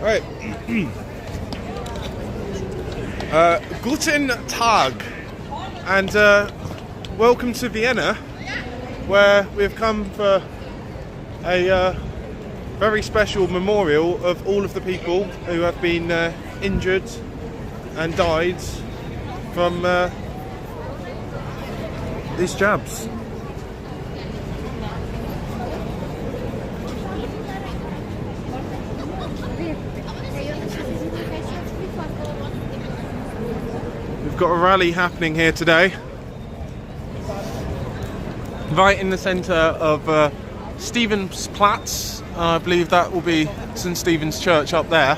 Right. Guten Tag, and welcome to Vienna, where we've come for a very special memorial of all of the people who have been injured and died from these jabs. We've got a rally happening here today, right in the centre of Stephensplatz. I believe that will be St Stephen's Church up there.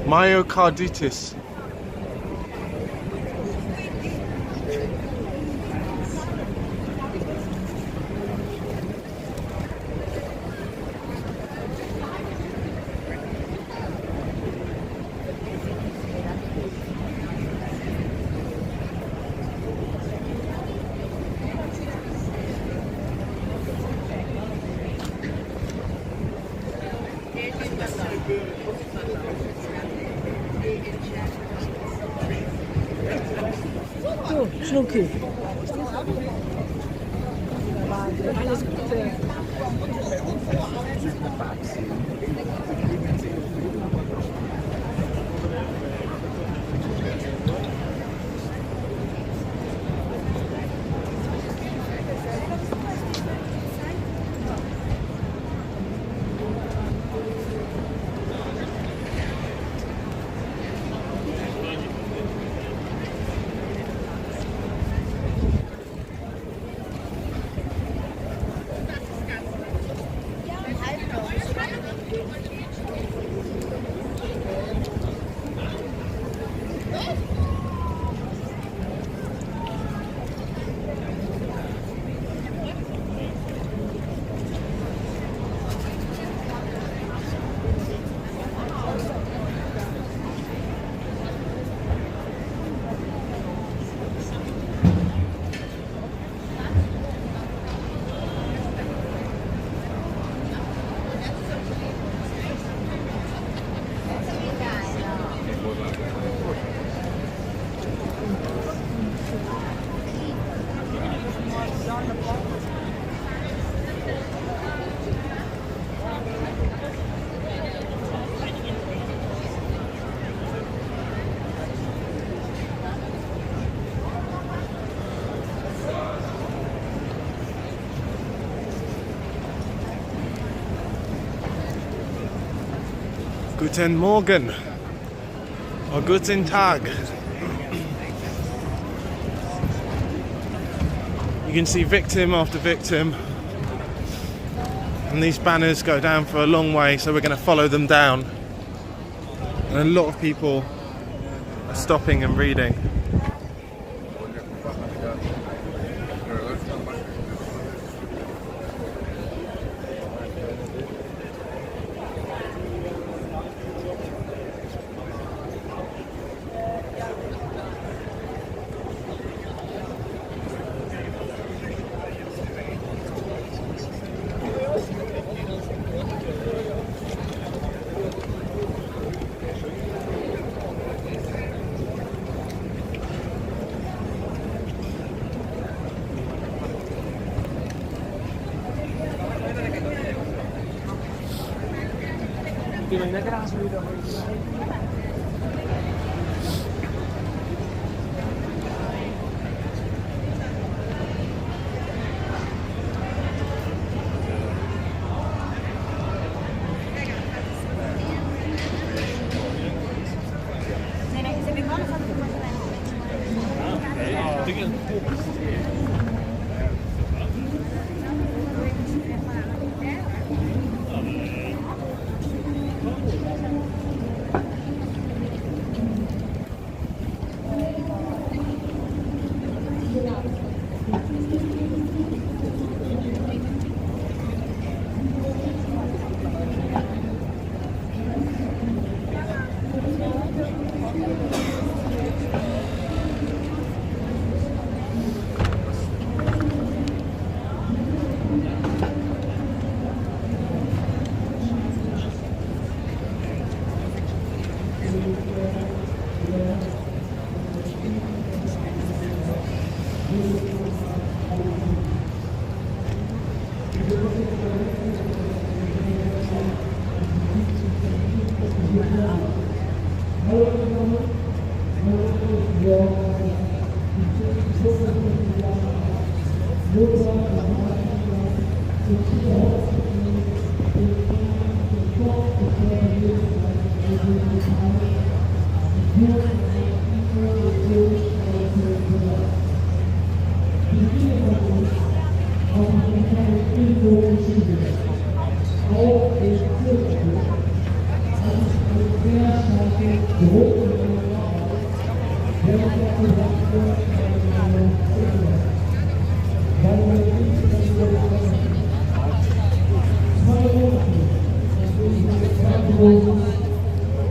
Myocarditis. Schnucki. Alles Gute. Guten Morgen or Guten Tag. You can see victim after victim, and these banners go down for a long way, so we're going to follow them down. And a lot of people are stopping and reading.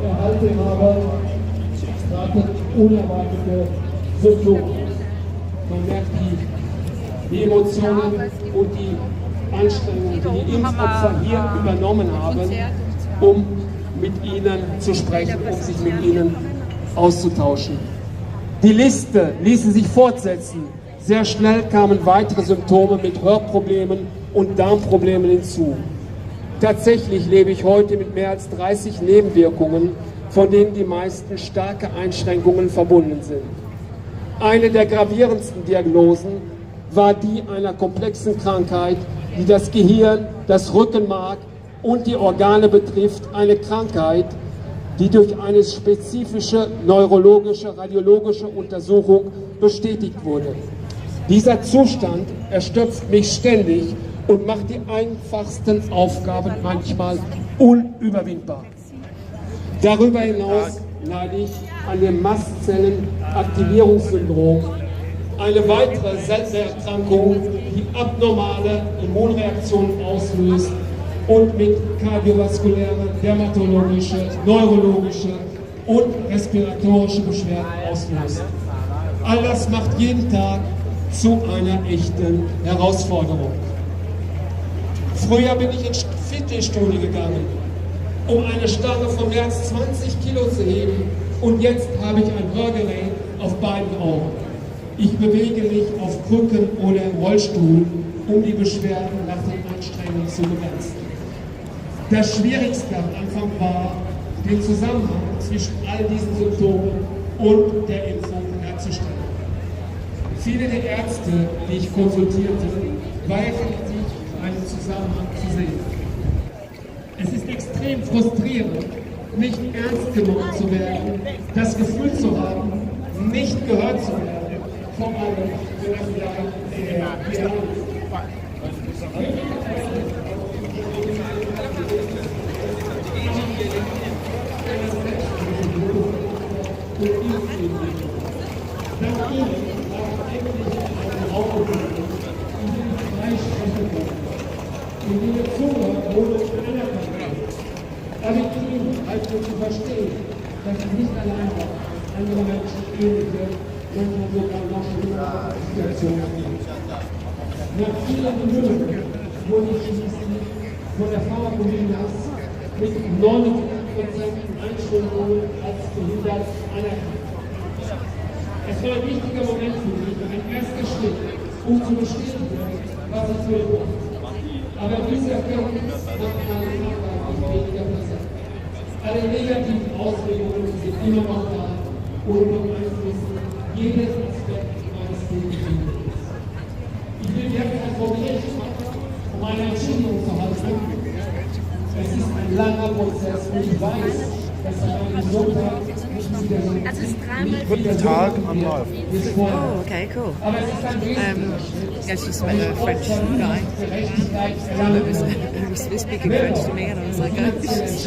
erhalten habe, traten unerwartete Symptome. Man merkt die Emotionen und die Anstrengungen, die die Impfopfer hier übernommen haben, um mit ihnen zu sprechen, um sich mit ihnen auszutauschen. Die Liste ließe sich fortsetzen. Sehr schnell kamen weitere Symptome mit Hörproblemen und Darmproblemen hinzu. Tatsächlich lebe ich heute mit mehr als 30 Nebenwirkungen, von denen die meisten starke Einschränkungen verbunden sind. Eine der gravierendsten Diagnosen war die einer komplexen Krankheit, die das Gehirn, das Rückenmark und die Organe betrifft. Eine Krankheit, die durch eine spezifische neurologische, radiologische Untersuchung bestätigt wurde. Dieser Zustand erschöpft mich ständig und macht die einfachsten Aufgaben manchmal unüberwindbar. Darüber hinaus leide ich an dem Mastzellenaktivierungssyndrom, eine weitere seltene Erkrankung, die abnormale Immunreaktionen auslöst und mit kardiovaskuläre, dermatologische, neurologische und respiratorische Beschwerden auslöst. All das macht jeden Tag zu einer echten Herausforderung. Früher bin ich ins Fitnessstudio gegangen, um eine Stange von mehr als 20 Kilo zu heben, und jetzt habe ich ein Hörgerät auf beiden Ohren. Ich bewege mich auf Krücken oder im Rollstuhl, um die Beschwerden nach den Anstrengungen zu begrenzen. Das Schwierigste am Anfang war, den Zusammenhang zwischen all diesen Symptomen und der Impfung herzustellen. Viele der Ärzte, die ich konsultierte, weigerten sich, einen Zusammenhang zu sehen. Es ist extrem frustrierend, nicht ernst genommen zu werden, das Gefühl zu haben, nicht gehört zu werden, vor allem, wenn er vielleicht der in denen zuhört, wurde anerkannt wird. Legitim, also zu verstehen, dass es nicht allein war, andere Menschen ähnliche, manchmal sogar noch schlimmere Situationen gibt. Nach vielen Bemühungen wurde ich schließlich von der Pharmakovigilanz mit 99% Einschränkungen als behindert anerkannt. Es war ein wichtiger Moment für mich, ein erster Schritt, um zu bestätigen, was ich will. Aber diese Erkenntnis macht meine Arbeit nicht weniger besser. alle negativen Auswirkungen sind immer noch da und beeinflussen jeden Aspekt meines täglichen Lebens. Ich bin jetzt ein Problem, um eine Entschuldigung zu halten. Es ist ein langer Prozess und ich weiß, dass an einem Sonntag nicht wieder so Guten Tag, I'm live. Oh, okay, cool. Yeah, she just met a French guy who was speaking French to me, and I was like, oh, this is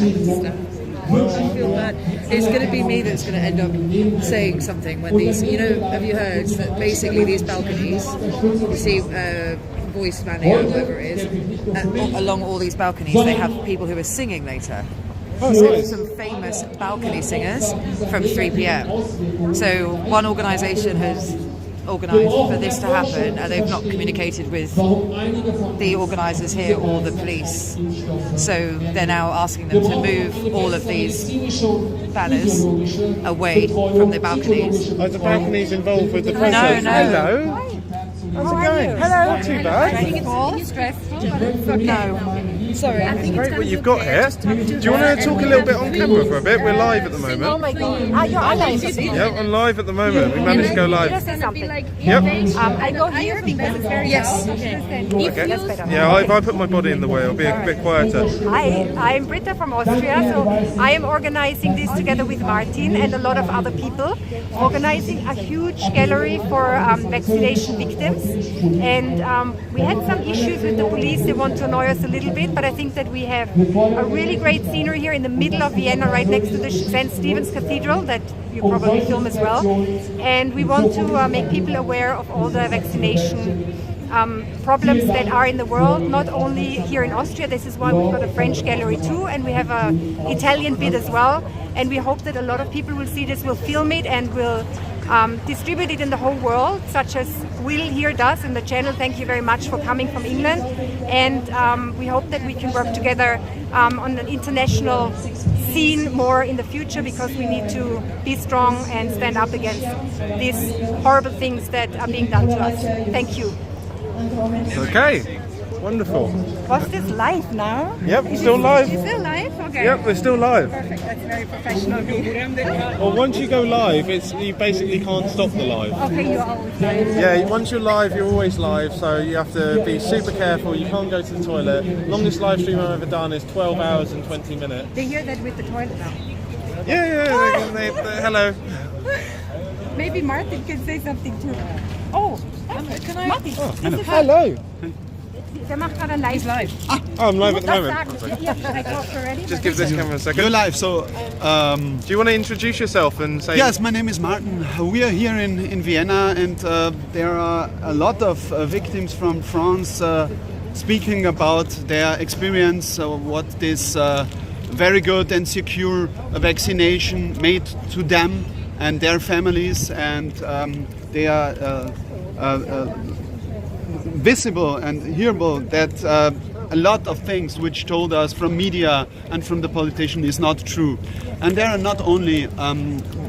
I feel bad. It's going to be me that's going to end up saying something when these, have you heard that basically these balconies, you see voice manning or whatever it is, along all these balconies they have people who are singing later. So some famous balcony singers from 3 p.m. So one organisation has organised for this to happen, and they've not communicated with the organisers here or the police. So they're now asking them to move all of these banners away from the balconies. Are the balconies involved with the protest? No. Hello. How's it going? Hello. Not too bad. Stressful? No. Sorry. It's great what you've got here. Do you want to talk a little bit on camera for a bit? We're live at the moment. Oh my god. You're on live. Yeah, I'm live at the moment. We managed to go live. Yep. I go here because it's very loud. Okay. Yeah, if I put my body in the way, I'll be a bit quieter. Hi, I'm Britta from Austria. So I am organizing this together with Martin and a lot of other people, organizing a huge gallery for vaccination victims. And we had some issues with the police. They want to annoy us a little bit, but I think that we have a really great scenery here in the middle of Vienna, right next to the St. Stephen's Cathedral that you probably film as well. And we want to make people aware of all the vaccination problems that are in the world, not only here in Austria. This is why we've got a French gallery too, and we have an Italian bit as well. And we hope that a lot of people will see this, will film it, and will distribute it in the whole world, such as Will here does in the channel. Thank you very much for coming from England. And we hope that we can work together on an international scene more in the future, because we need to be strong and stand up against these horrible things that are being done to us. Thank you. Okay. Wonderful. Was this live now? Yep, we're still live. Is it live? Okay. Yep, we're still live. Perfect. That's very professional of you. Well, once you go live, you basically can't stop the live. Okay, you're always live. Yeah, once you're live, you're always live, so you have to be super careful. You can't go to the toilet. Longest live stream I've ever done is 12 hours and 20 minutes. They hear that with the toilet now. Yeah, hello. Maybe Martin can say something too. Oh, can I? Martin. Hello. Der macht gerade ein Live. Oh, I'm live at the moment. I talked already. Just give this camera a second. You're live, so... Do you want to introduce yourself and say... Yes, my name is Martin. We are here in Vienna, and there are a lot of victims from France speaking about their experience, what this very good and secure vaccination made to them and their families, and they are visible and hearable that a lot of things which told us from media and from the politician is not true. And there are not only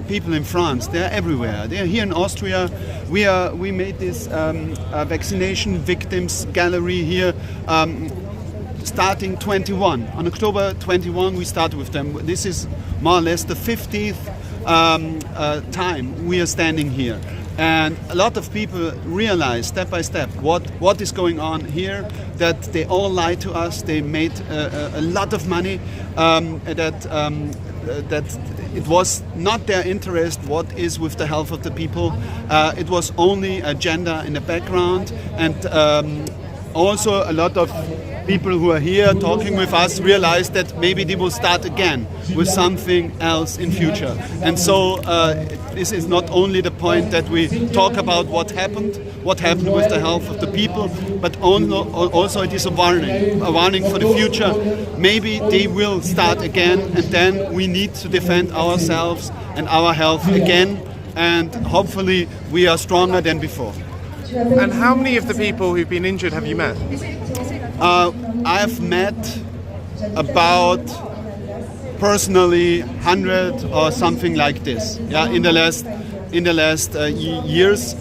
people in France, they are everywhere. They are here in Austria. We made this vaccination victims gallery here starting 21. On October 21 we started with them. This is more or less the 50th time we are standing here. And a lot of people realize step by step what is going on here, that they all lied to us, they made a lot of money, that it was not their interest what is with the health of the people. It was only agenda in the background, and also a lot of people who are here talking with us realize that maybe they will start again with something else in future. And so this is not only the point that we talk about what happened with the health of the people, but also it is a warning for the future. Maybe they will start again, and then we need to defend ourselves and our health again, and hopefully we are stronger than before. And how many of the people who've been injured have you met? I've met about personally 100 or something like this. Yeah, in the last years,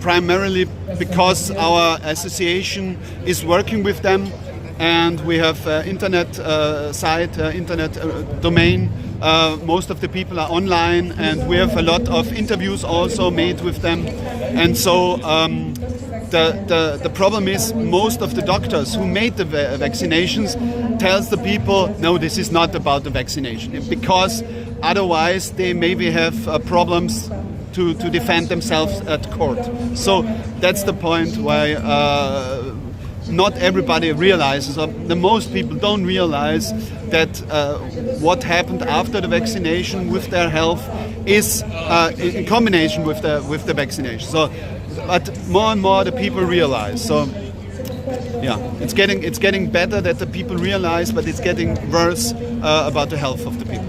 primarily because our association is working with them. and we have internet site, internet domain. Most of the people are online, and we have a lot of interviews also made with them. And so the problem is most of the doctors who made the vaccinations tells the people, no, this is not about the vaccination, because otherwise they maybe have problems to defend themselves at court. So that's the point why not everybody realizes, or the most people don't realize that what happened after the vaccination with their health is in combination with the vaccination. So, but more and more the people realize. So, yeah, it's getting better that the people realize, but it's getting worse about the health of the people.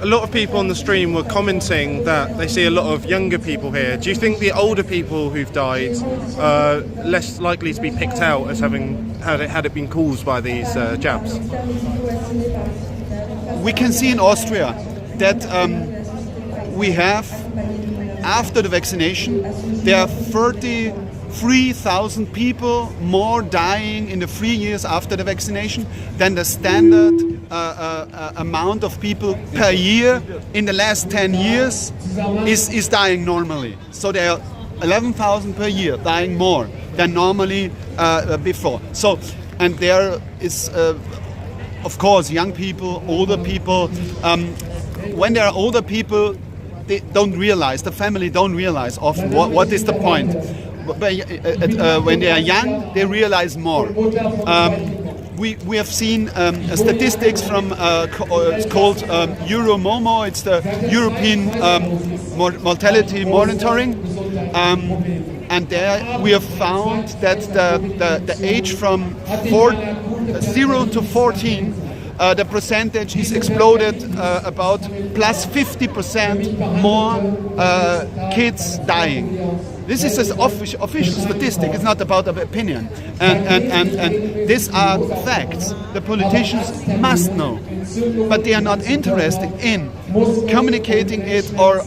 A lot of people on the stream were commenting that they see a lot of younger people here. Do you think the older people who've died are less likely to be picked out as having had it been caused by these jabs? We can see in Austria that we have, after the vaccination, there are 33,000 people more dying in the 3 years after the vaccination than the standard amount of people per year in the last 10 years is dying normally. So there are 11,000 per year dying more than normally before. So, and there is, of course, young people, older people. When there are older people, they don't realize, the family don't realize often what is the point. When they are young, they realize more. We have seen statistics from it's called Euromomo. It's the European mortality monitoring, and there we have found that the age from 0 to 14, the percentage is exploded about plus 50% more kids dying. This is an official statistic. It's not about an opinion. And these are facts. The politicians must know. But they are not interested in communicating it or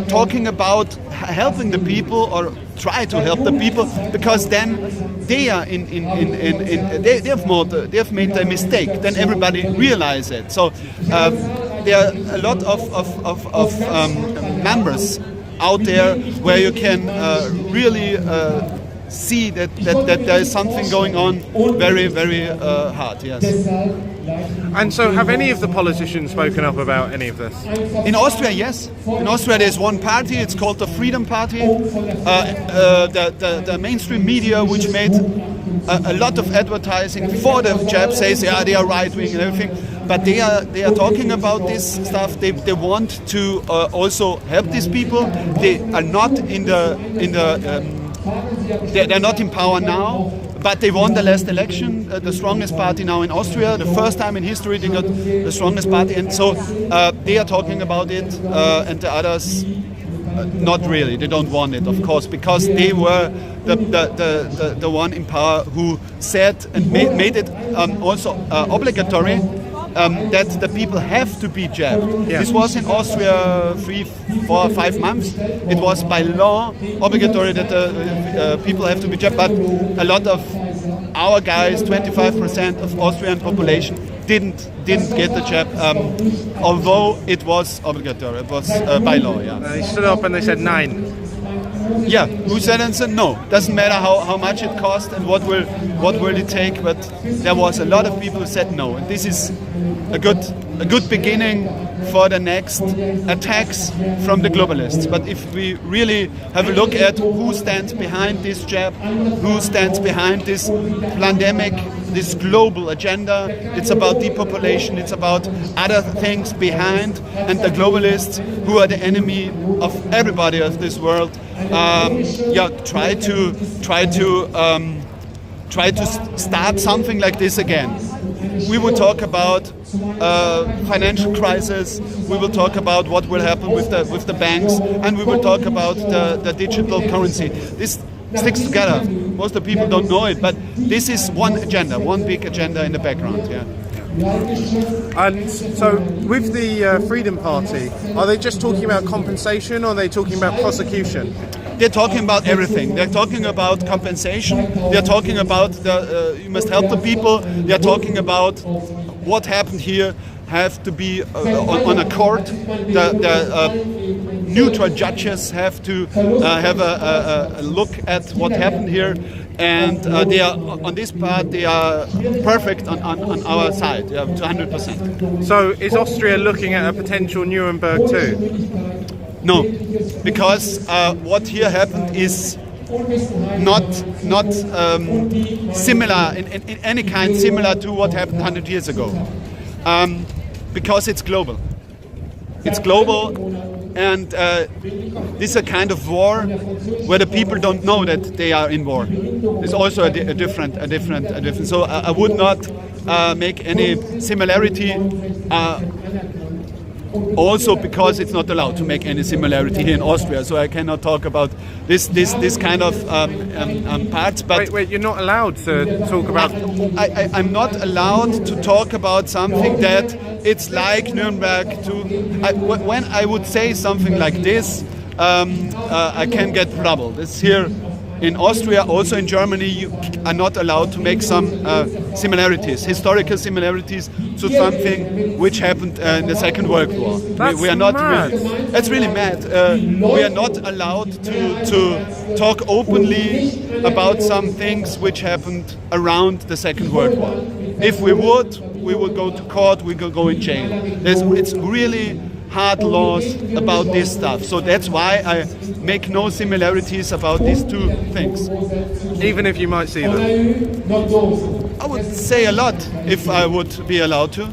talking about helping the people or try to help the people, because then they are they have made a mistake. Then everybody realize it. So there are a lot of members out there where you can really see that there is something going on very, very hard, yes. And so have any of the politicians spoken up about any of this? In Austria, yes. In Austria there's one party, it's called the Freedom Party. The mainstream media, which made a lot of advertising for the jab, says, yeah, they are right-wing and everything. But they are talking about this stuff. They want to also help these people. They are not they're not in power now, but they won the last election. The strongest party now in Austria. The first time in history they got the strongest party, and so they are talking about it, and the others not really. They don't want it, of course, because they were the one in power who said and made it also obligatory. That the people have to be jabbed. Yeah. This was in Austria 3, 4, 5 months. It was by law obligatory that the people have to be jabbed. But a lot of our guys, 25% of Austrian population, didn't get the jab, although it was obligatory. It was by law. Yeah. They stood up and they said nine. Yeah, who said and said no. Doesn't matter how much it cost and what will it take, but there was a lot of people who said no. And this is a good beginning for the next attacks from the globalists. But if we really have a look at who stands behind this jab, who stands behind this pandemic, this global agenda, it's about depopulation, it's about other things behind, and the globalists, who are the enemy of everybody of this world, try to start something like this again. We will talk about financial crisis. We will talk about what will happen with the banks, and we will talk about the digital currency. This sticks together. Most of the people don't know it, but this is one agenda, one big agenda in the background. Yeah. And so, with the Freedom Party, are they just talking about compensation, or are they talking about prosecution? they're talking about everything. They're talking about compensation. They're talking about you must help the people. They're talking about what happened here have to be on a court. The neutral judges have to have a look at what happened here. And they are on this part. They are perfect on our side, 200%. So, is Austria looking at a potential Nuremberg too? No, because what here happened is not similar in any kind similar to what happened 100 years ago, because it's global. It's global. And this is a kind of war where the people don't know that they are in war. It's also a different. So I would not make any similarity. Also because it's not allowed to make any similarity here in Austria, so I cannot talk about this kind of parts. But wait, you're not allowed to talk about. I'm not allowed to talk about something that it's like Nuremberg. When I would say something like this, I can get trouble. This here in Austria, also in Germany, you are not allowed to make some similarities, historical similarities to something which happened in the Second World War. We are not mad. really. That's really mad. We are not allowed to talk openly about some things which happened around the Second World War. If we would go to court. We could go in jail. It's really hard laws about this stuff. So that's why I make no similarities about these two things. Even if you might see them? I would say a lot if I would be allowed to.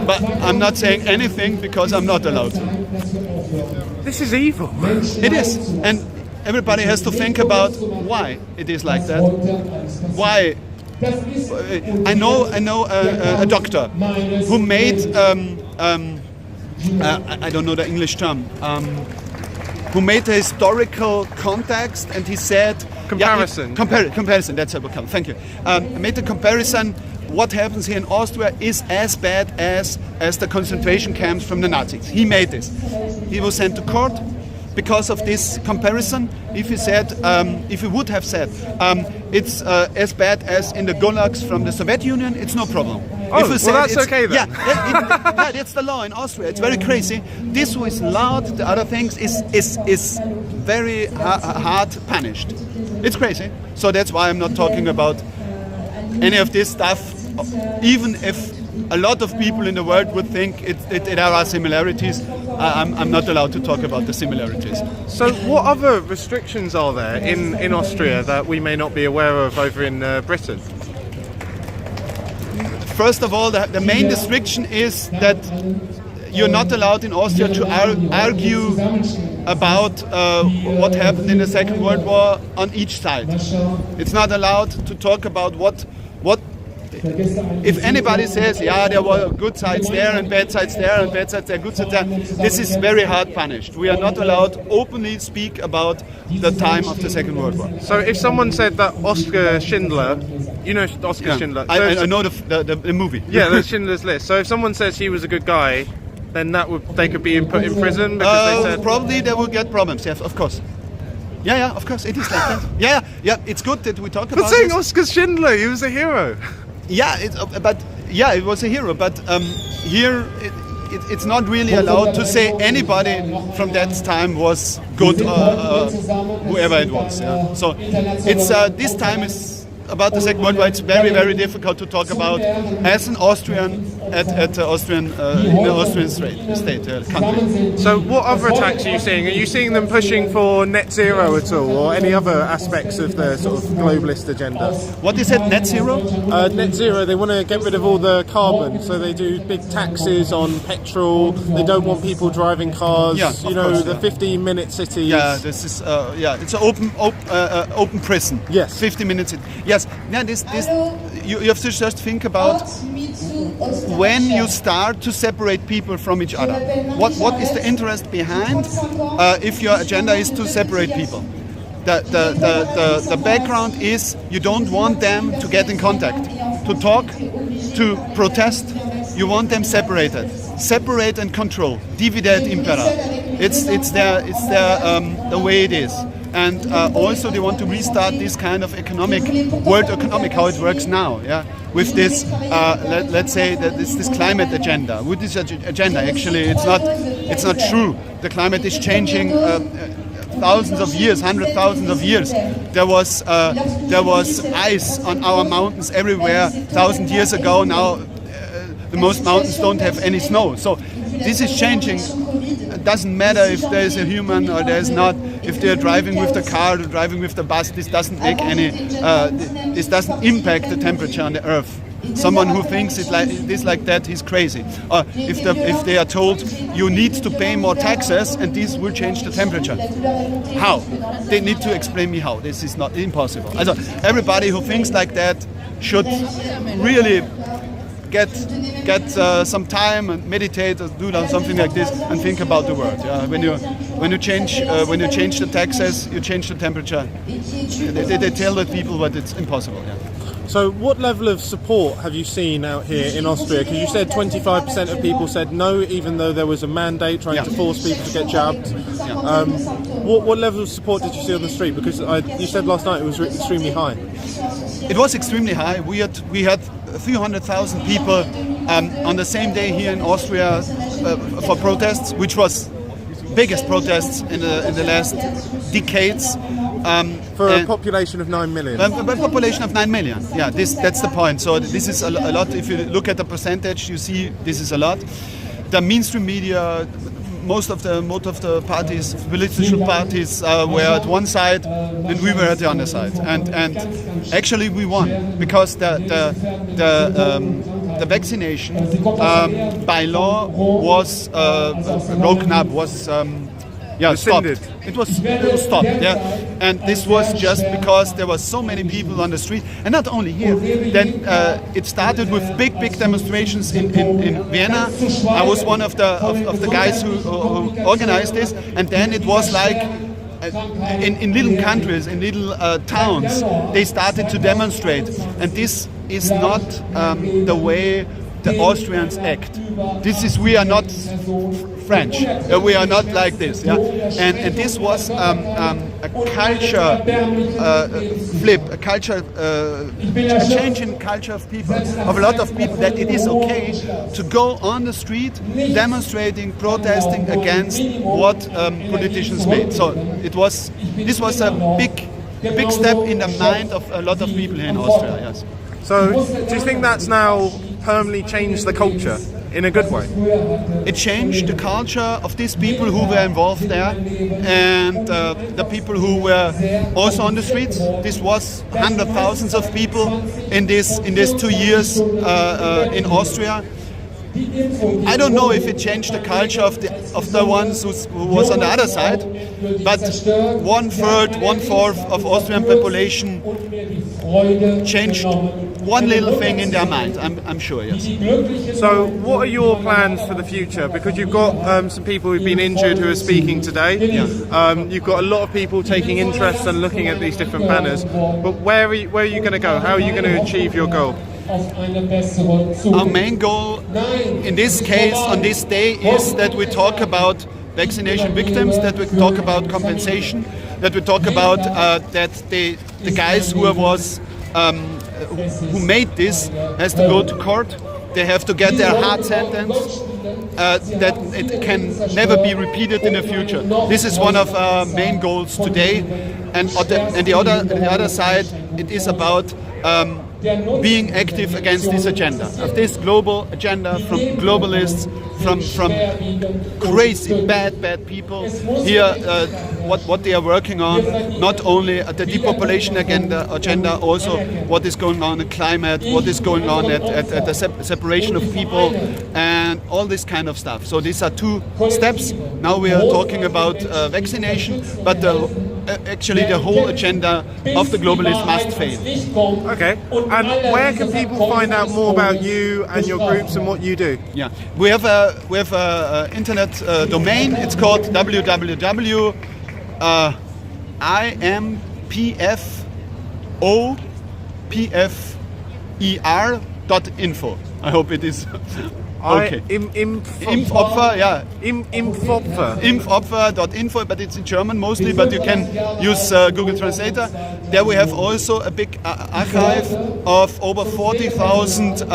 But I'm not saying anything because I'm not allowed to. This is evil. It is. And everybody has to think about why it is like that. Why? I know a doctor who made I don't know the English term, who made a historical context, and he said comparison. Comparison. That's a vocabulary. Thank you. Made a comparison. What happens here in Austria is as bad as the concentration camps from the Nazis. He made this. He was sent to court because of this comparison. If he would have said it's as bad as in the gulags from the Soviet Union, it's no problem. Oh, well, that's okay then. Yeah, that's the law in Austria. It's very crazy. This who is loud, the other things is very hard punished. It's crazy. So that's why I'm not talking about any of this stuff, even if a lot of people in the world would think there are similarities. I'm not allowed to talk about the similarities. So what other restrictions are there in Austria that we may not be aware of over in Britain? First of all, the main restriction is that you're not allowed in Austria to argue about what happened in the Second World War on each side. It's not allowed to talk about what if anybody says, yeah, there were good sides there and bad sides there and bad sides there, good sides there, this is very hard punished. We are not allowed to openly speak about the time of the Second World War. So if someone said that Oskar Schindler, you know Oskar Schindler? So I know the movie. Yeah, the Schindler's List. So if someone says he was a good guy, then they could be put in prison because they said... Probably they will get problems, yes, of course. Yeah, of course, it is like that. Yeah, it's good that we talk about But saying this. Oskar Schindler, he was a hero. Yeah, it was a hero. But here, it's not really allowed to say anybody from that time was good, whoever it was. Yeah. So it's this time is about the Second World War. It's very, very difficult to talk about as an Austrian at the Austrian in the Austrian state country. So what other attacks are you seeing? Are you seeing them pushing for net zero at all, or any other aspects of the sort of globalist agenda? What is it, net zero? Net zero, they want to get rid of all the carbon, so they do big taxes on petrol. They don't want people driving cars. Yeah, you know, course, the 15-minute cities. Yeah, this is it's an open prison. Yes, 50 minutes. Yes. Yeah, this you have to just think about when you start to separate people from each other. What is the interest behind if your agenda is to separate people? The background is you don't want them to get in contact, to talk, to protest. You want them separated. Separate and control. Divide et impera. It's the way it is. and also they want to restart this kind of world economic, how it works now, yeah, with this, let's say that this climate agenda. With this agenda, actually, it's not true. The climate is changing. Thousands of years, 100,000 of years. There was ice on our mountains everywhere 1,000 years ago. Now the most mountains don't have any snow. So this is changing. It doesn't matter if there is a human or there is not. If they are driving with the car or driving with the bus, this doesn't make any. This doesn't impact the temperature on the Earth. Someone who thinks it like that, he's crazy. Or if they are told you need to pay more taxes and this will change the temperature, how? They need to explain me how. This is not impossible. Also, everybody who thinks like that should really get some time and meditate or do something like this and think about the world. Yeah? When you change the taxes, you change the temperature. They tell the people, but it's impossible. Yeah. So what level of support have you seen out here in Austria? Because you said 25% of people said no, even though there was a mandate trying to force people to get jabbed. Yeah. What level of support did you see on the street? Because you said last night it was extremely high. It was extremely high. We had 300,000 people on the same day here in Austria for protests, which was biggest protests in the last decades. For a population of 9 million. A population of 9 million. Yeah, that's the point. So this is a lot. If you look at the percentage, you see this is a lot. The mainstream media, most of the parties, political parties, were at one side, and we were at the other side. And actually we won because the vaccination by law was broken up. Stopped. It was stopped. Yeah, and this was just because there were so many people on the street, and not only here. Then it started with big demonstrations in Vienna. I was one of the guys who organized this, and then it was like in little countries, in little towns, they started to demonstrate, and this is not the way the Austrians act. We are not French. We are not like this. Yeah, and this was a culture flip, a change in culture of people, of a lot of people, that it is okay to go on the street demonstrating, protesting against what politicians made. So this was a big step in the mind of a lot of people here in Austria. Yes. So do you think that's now permanently changed the culture in a good way? It changed the culture of these people who were involved there, and the people who were also on the streets. This was hundreds of thousands of people in these 2 years in Austria. I don't know if it changed the culture of the ones who was on the other side, but 1/3, 1/4 of Austrian population changed one little thing in their mind. I'm sure. Yes. So, what are your plans for the future? Because you've got some people who've been injured who are speaking today. Yeah. You've got a lot of people taking interest and looking at these different banners. But where are you going to go? How are you going to achieve your goal? Our main goal in this case, on this day, is that we talk about vaccination victims, that we talk about compensation, that we talk about that the guys who made this has to go to court. They have to get their hard sentence, that it can never be repeated in the future. This is one of our main goals today. And on the other side, it is about being active against this agenda, of this global agenda from globalists, from crazy bad people here. What they are working on, not only the depopulation agenda, also what is going on in climate, what is going on at the separation of people, and all this kind of stuff. So these are 2 steps. Now we are talking about vaccination, but actually the whole agenda of the globalists must fail. Okay, and where can people find out more about you and your groups and what you do? Yeah, we have a internet domain. It's called www.impfopfer.info. I hope it is Okay. Impfopfer, yeah. Impfopfer. Impfopfer.info, but it's in German mostly, but you can use Google Translator. There we have also a big archive of over 40,000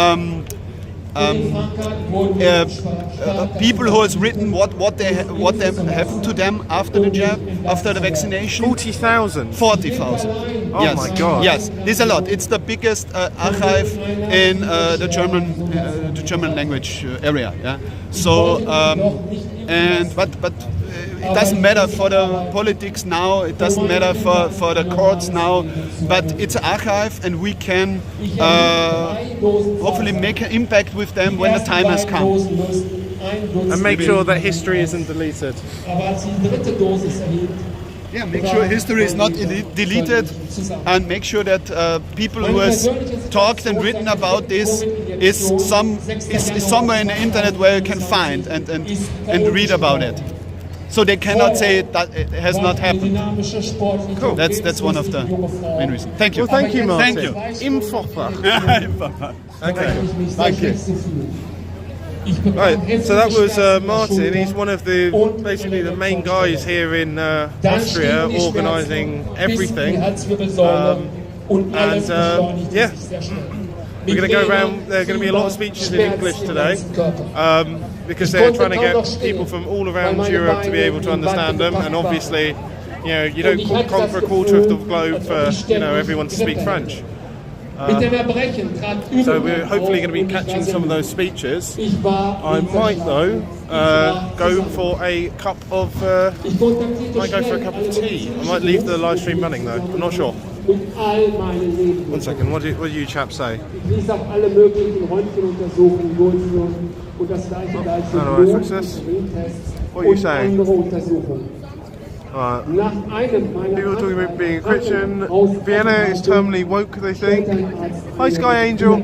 people who has written what happened to them after the jab, after the vaccination. 40,000. 40,000. Oh Yes. my God. Yes, this is a lot. It's the biggest archive in the German language area. Yeah. So but it doesn't matter for the politics now. It doesn't matter for the courts now. But it's an archive, and we can hopefully make an impact with them when the time has come. And make sure that history isn't deleted. Yeah, make sure history is not deleted, and make sure that people who has talked and written about this is somewhere in the internet where you can find and read about it. So they cannot say that it has not happened. Cool. That's one of the main reasons. Thank you. Well, thank you, Martin. Thank you. Impfopfer. Okay. Thank you. Right, so that was Martin. He's one of basically the main guys here in Austria, organising everything. Yeah, we're going to go around. There are going to be a lot of speeches in English today because they're trying to get people from all around Europe to be able to understand them. And obviously, you don't conquer a quarter of the globe for everyone to speak French. So we're hopefully going to be catching some of those speeches. I might though go for a cup of tea. I might leave the live stream running though. I'm not sure. One second. What do you chaps say? How do I fix this? What are you saying? People talking about being a Christian. Vienna is terminally woke, they think. Hi, Sky Angel.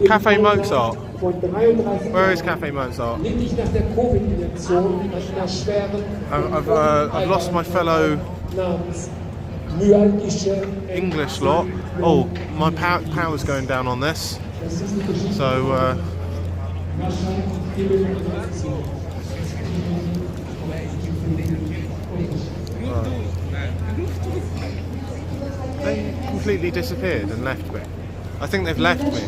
Cafe Mozart. Where is Cafe Mozart? I've lost my fellow English lot. Oh, my power's going down on this. So. They completely disappeared and left me. I think they've left me.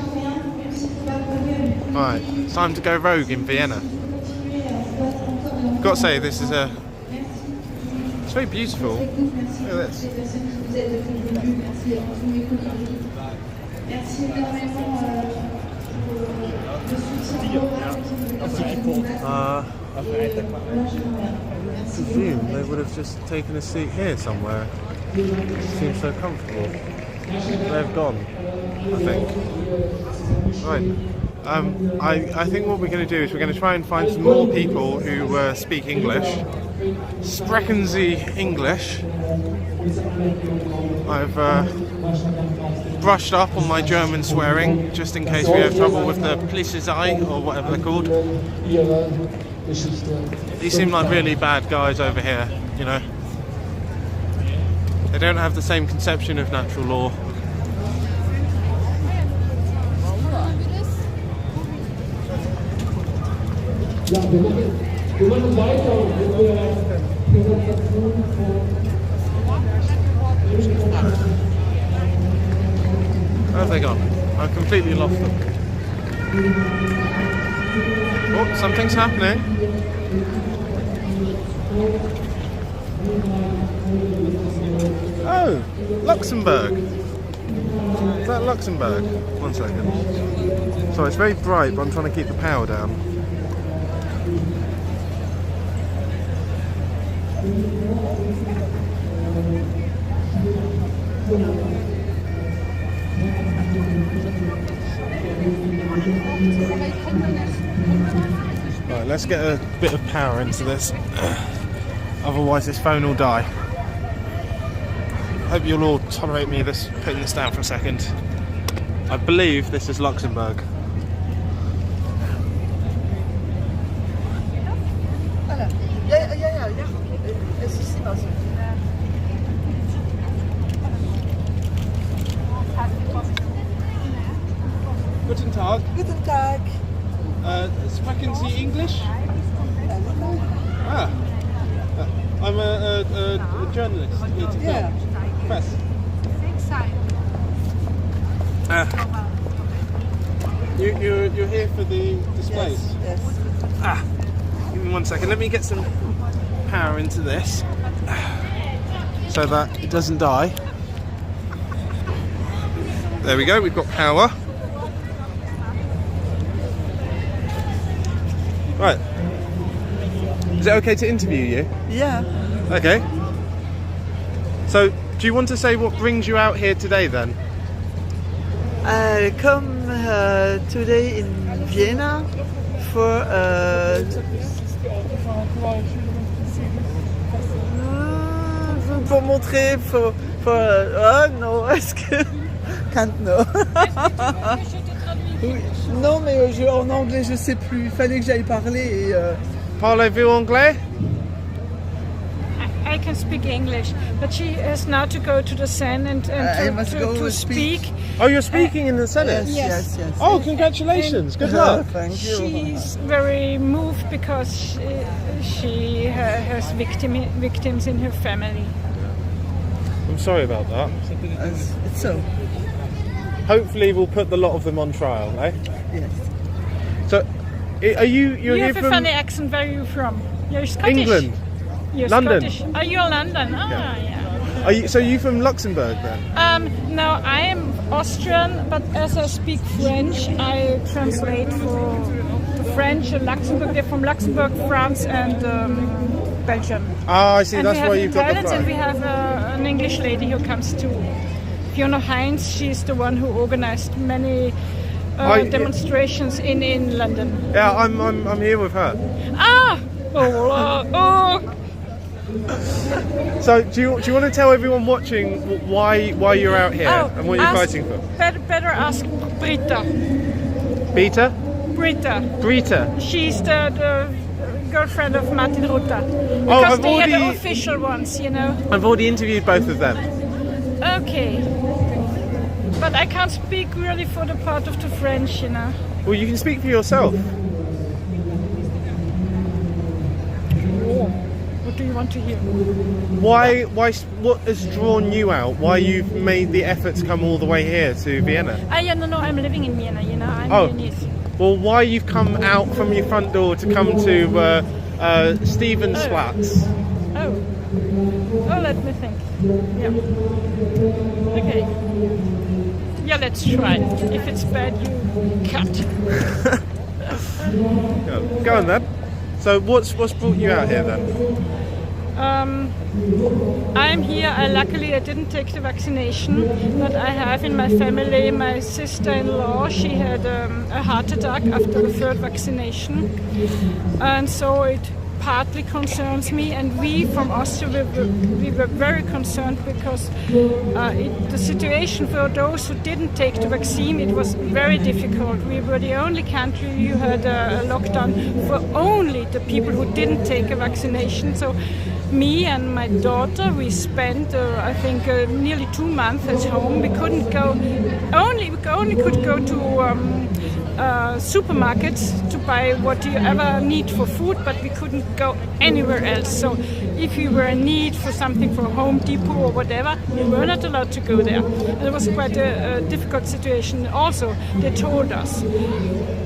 Right, it's time to go rogue in Vienna. Got to say, this is it's very beautiful. Look at this. I presume they would have just taken a seat here somewhere. It seems so comfortable. They've gone, I think. Right. I think what we're going to do is we're going to try and find some more people who speak English. Sprechen Sie English. I've brushed up on my German swearing just in case we have trouble with the Polizei or whatever they're called. These seem like really bad guys over here, They don't have the same conception of natural law. Where have they gone? I've completely lost them. Oh, something's happening. Oh, Luxembourg. Is that Luxembourg? One second. Sorry, it's very bright, but I'm trying to keep the power down. Right, let's get a bit of power into this. Otherwise this phone will die. I hope you'll all tolerate me putting this down for a second. I believe this is Luxembourg. Guten Tag. Guten Tag. sprechen Sie English? Ah. I'm a journalist here to film. Press. You're here for the displays? Yes. Ah, give me 1 second. Let me get some power into this so that it doesn't die. There we go, we've got power. Right. Is it okay to interview you? Yeah. Okay. So, do you want to say what brings you out here today then? I come today in Vienna for pour montrer for oh no, est-ce que can't know. Oui. Non mais en anglais je sais plus, il fallait que j'aille parler et Parlez-vous anglais? I can speak English, but she has now to go to the Senate and to speak. Oh, you're speaking in the Senate? yes. Oh, congratulations. Good luck. Thank you. She's very moved because she has victims in her family. I'm sorry about that. It's so. Hopefully we'll put the lot of them on trial, eh? Yes. So, you're You here have a from funny accent. Where are you from? You're Scottish. England? You're London. Scottish. Are you London? Yeah. Are you from Luxembourg then? No, I am Austrian, but as I speak French, I translate for French and Luxembourg. They're from Luxembourg, France, and Belgium. Ah, I see. And That's we have why you've got the Italians, and we flag. have an English lady who comes too. Fiona Hines, she's the one who organized many demonstrations in London. Yeah, I'm here with her. Ah! Oh! So, do you want to tell everyone watching why you're out here and what you're fighting for? Better ask Britta. Beta? Britta. Brita? She's the girlfriend of Martin Rutte. Oh, Because they are the official ones, you know. I've already interviewed both of them. Okay. But I can't speak really for the part of the French, you know. Well, you can speak for yourself. What do you want to hear? Why? What has drawn you out? Why you've made the effort to come all the way here to Vienna? No, I'm living in Vienna, you know. I'm Viennese. Well, why you've come out from your front door to come to Stephen's flats? Oh, let me think. Yeah. Okay. Yeah, let's try. If it's bad, you cut. Go on then. So what's brought you out here then? I'm here. Luckily, I didn't take the vaccination, but I have in my family my sister-in-law. She had a heart attack after the third vaccination, and so it partly concerns me. And we from Austria, we were very concerned because the situation for those who didn't take the vaccine, it was very difficult. We were the only country who had a lockdown for only the people who didn't take a vaccination. So me and my daughter, we spent I think nearly 2 months at home. We couldn't go. We only could go to supermarkets to buy what you ever need for food, but we couldn't go anywhere else. So if you were in need for something for Home Depot or whatever, we were not allowed to go there. And it was quite a difficult situation. Also, they told us,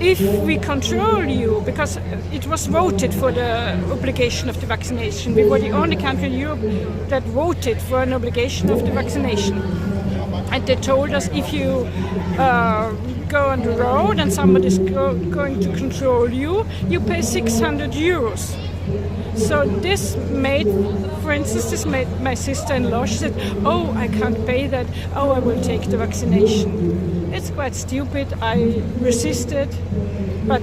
if we control you, because it was voted for the obligation of the vaccination. We were the only country in Europe that voted for an obligation of the vaccination. And they told us, if you go on the road and somebody's going to control you, you pay 600 euros. So this made my sister-in-law, she said, oh, I can't pay that, oh, I will take the vaccination. It's quite stupid, I resisted, but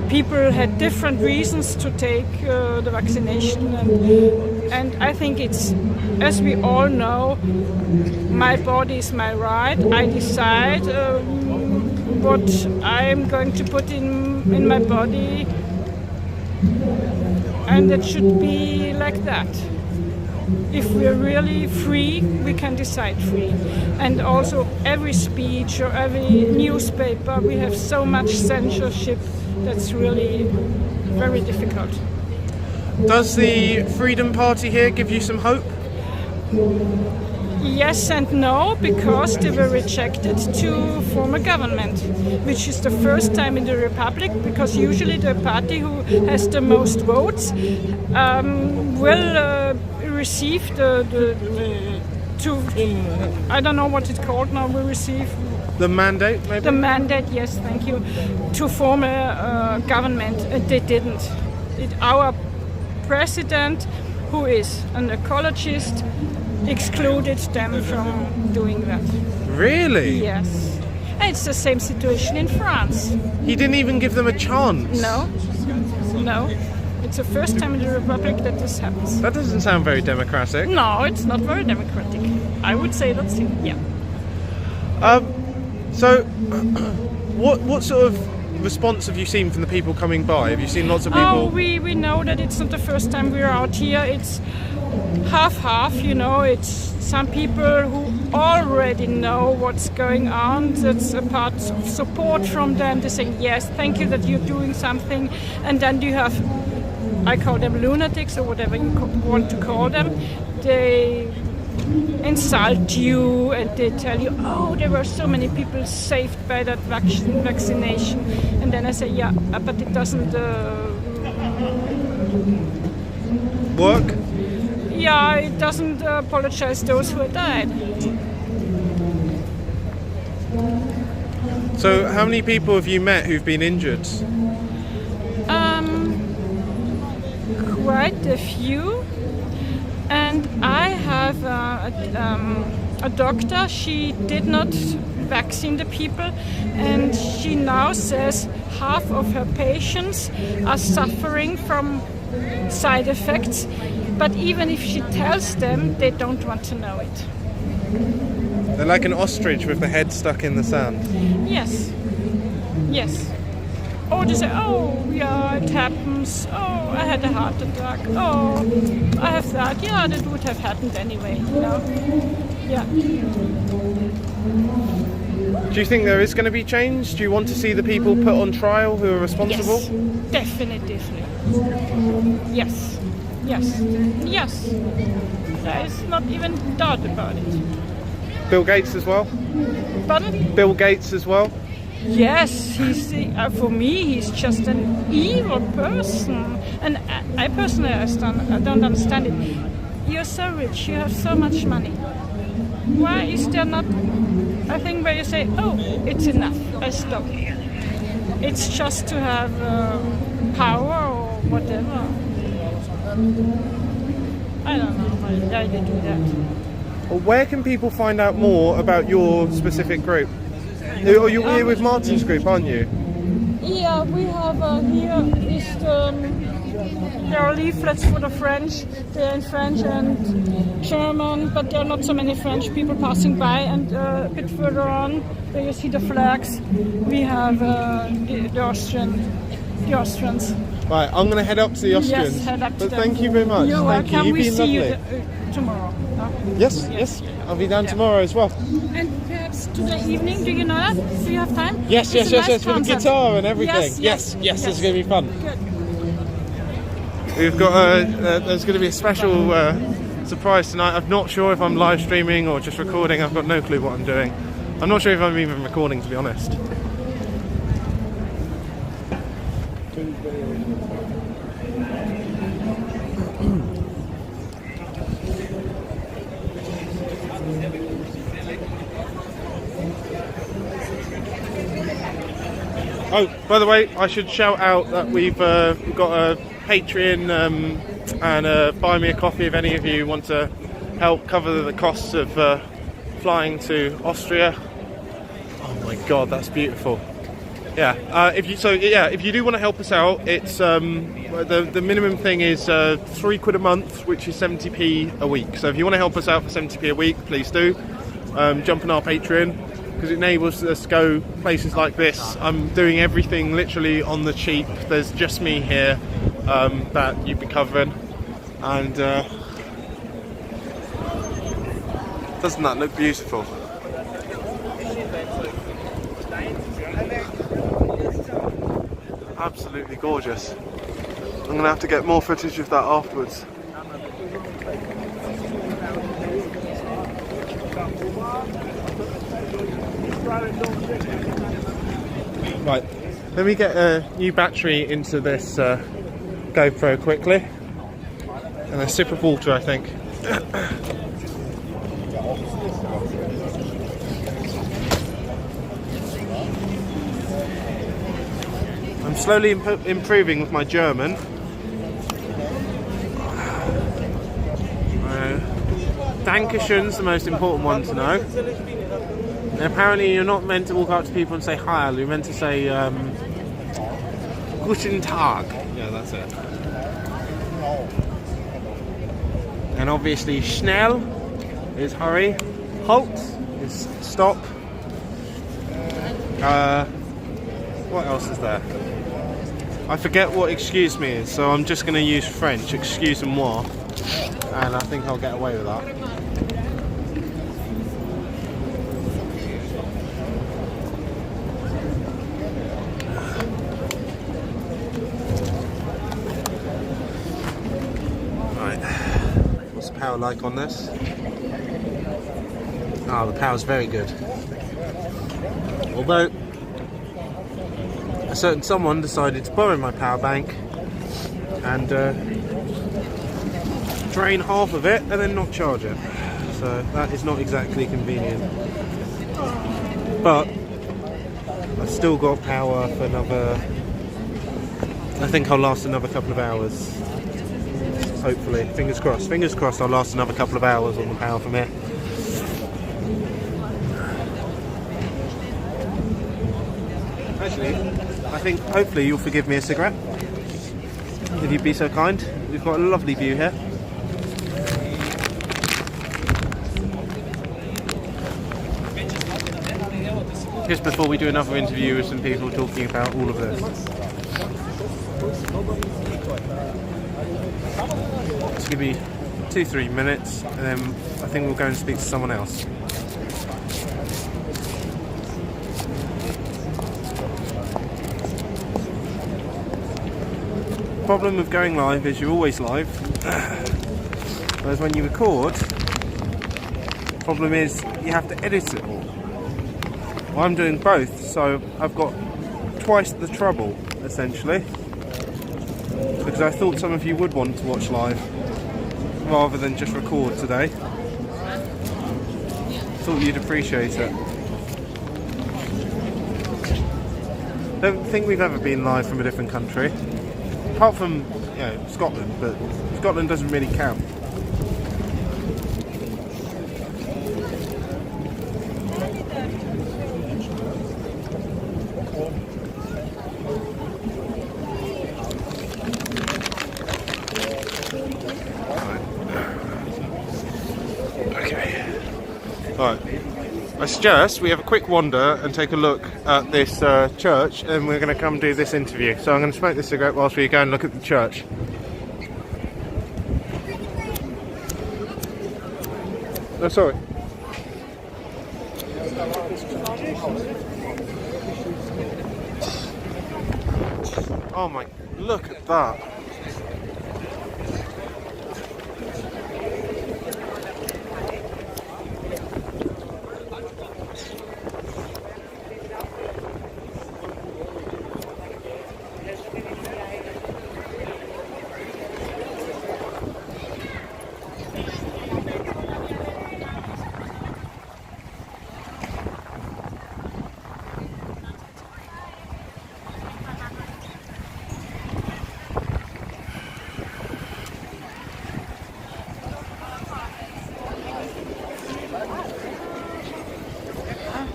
people had different reasons to take the vaccination, and I think it's, as we all know, my body is my right. I decide what I'm going to put in my body, and it should be like that. if we're really free, we can decide free. And also every speech or every newspaper, we have so much censorship that's really very difficult. Does the Freedom Party here give you some hope? Yes and no, because they were rejected to form a government, which is the first time in the Republic, because usually the party who has the most votes will receive I don't know what it's called now, will receive the mandate, maybe? The mandate, yes, thank you, to form a government. They didn't. Our president, who is an ecologist, excluded them from doing that. Really? Yes. And it's the same situation in France. He didn't even give them a chance? No. It's the first time in the Republic that this happens. That doesn't sound very democratic. No, it's not very democratic. I would say that's it, yeah. So, what sort of response have you seen from the people coming by? Have you seen lots of people? Oh, we know that it's not the first time we're out here. It's half, you know. It's some people who already know what's going on. That's a part of support from them. They say, yes, thank you that you're doing something. And then you have, I call them lunatics or whatever you want to call them. They insult you and they tell you, oh, there were so many people saved by that vaccination. And then I say, yeah, but it doesn't work? Yeah, it doesn't apologize those who have died. So how many people have you met who've been injured? Quite a few. And I have a doctor. She did not vaccine the people, and she now says half of her patients are suffering from side effects. But even if she tells them, they don't want to know it. They're like an ostrich with the head stuck in the sand. Yes. Or they say, oh, yeah, it happens. Oh, I had a heart attack. Oh, I have that. Yeah, that would have happened anyway, you know. Yeah. Do you think there is going to be change? Do you want to see the people put on trial who are responsible? Yes, definitely. Yes. There is not even doubt about it. Bill Gates as well? Pardon? Bill Gates as well? Yes, for me, he's just an evil person. And I personally I don't understand it. You're so rich, you have so much money. Why is there not a thing where you say, oh, it's enough, I stop. It's just to have power or whatever. I don't know why they do that. Well, where can people find out more about your specific group? You're here with Martin's group, aren't you? Yeah, we have here is there are leaflets for the French. They're in French and German, but there are not so many French people passing by. And a bit further on, where you see the flags, we have the Austrians. Right, I'm going to head up to the Austrians. Yes, head up to but them. thank you very much. You're Thank welcome. you. We You've see been you lovely. tomorrow. No? Yes. I'll be down tomorrow as well. And perhaps today evening, do you know that? Do you have time? Yes, It's a nice with the concert. guitar and everything. Yes, it's going to be fun. Good. We've got there's going to be a special surprise tonight. I'm not sure if I'm live streaming or just recording. I've got no clue what I'm doing. I'm not sure if I'm even recording, to be honest. Oh, by the way, I should shout out that we've got a Patreon and buy me a coffee if any of you want to help cover the costs of flying to Austria. Oh my God, that's beautiful. Yeah, if you do want to help us out, it's the minimum thing is £3 a month, which is 70p a week. So if you want to help us out for 70p a week, please do. Jump on our Patreon, because it enables us to go places like this. I'm doing everything literally on the cheap. There's just me here that you'd be covering, and Doesn't that look beautiful? Absolutely gorgeous. I'm going to have to get more footage of that afterwards. Right, let me get a new battery into this GoPro quickly. And a sip of water, I think. I'm slowly improving with my German. Dankeschön's the most important one to know. And apparently you're not meant to walk up to people and say hi, you're meant to say Guten Tag. Yeah, that's it. And obviously schnell is hurry, halt is stop. What else is there? I forget what excuse me is, so I'm just going to use French, excusez-moi, and I think I'll get away with that. Power like on this? Ah, the power's very good. Although a certain someone decided to borrow my power bank and drain half of it and then not charge it. So that is not exactly convenient. But I've still got power for another, I think I'll last another couple of hours. Hopefully, fingers crossed I'll last another couple of hours on the power from here. Actually, I think hopefully you'll forgive me a cigarette, if you'd be so kind. We've got a lovely view here. Just before we do another interview with some people talking about all of this. Just give me 2-3 minutes and then I think we'll go and speak to someone else. The problem with going live is you're always live, whereas when you record, the problem is you have to edit it all. Well, I'm doing both, so I've got twice the trouble essentially, because I thought some of you would want to watch live rather than just record today. Thought you'd appreciate it. Don't think we've ever been live from a different country, apart from, you know, Scotland, but Scotland doesn't really count. I suggest we have a quick wander and take a look at this church, and we're going to come do this interview. So I'm going to smoke this cigarette whilst we go and look at the church. Oh, sorry. Oh my, look at that.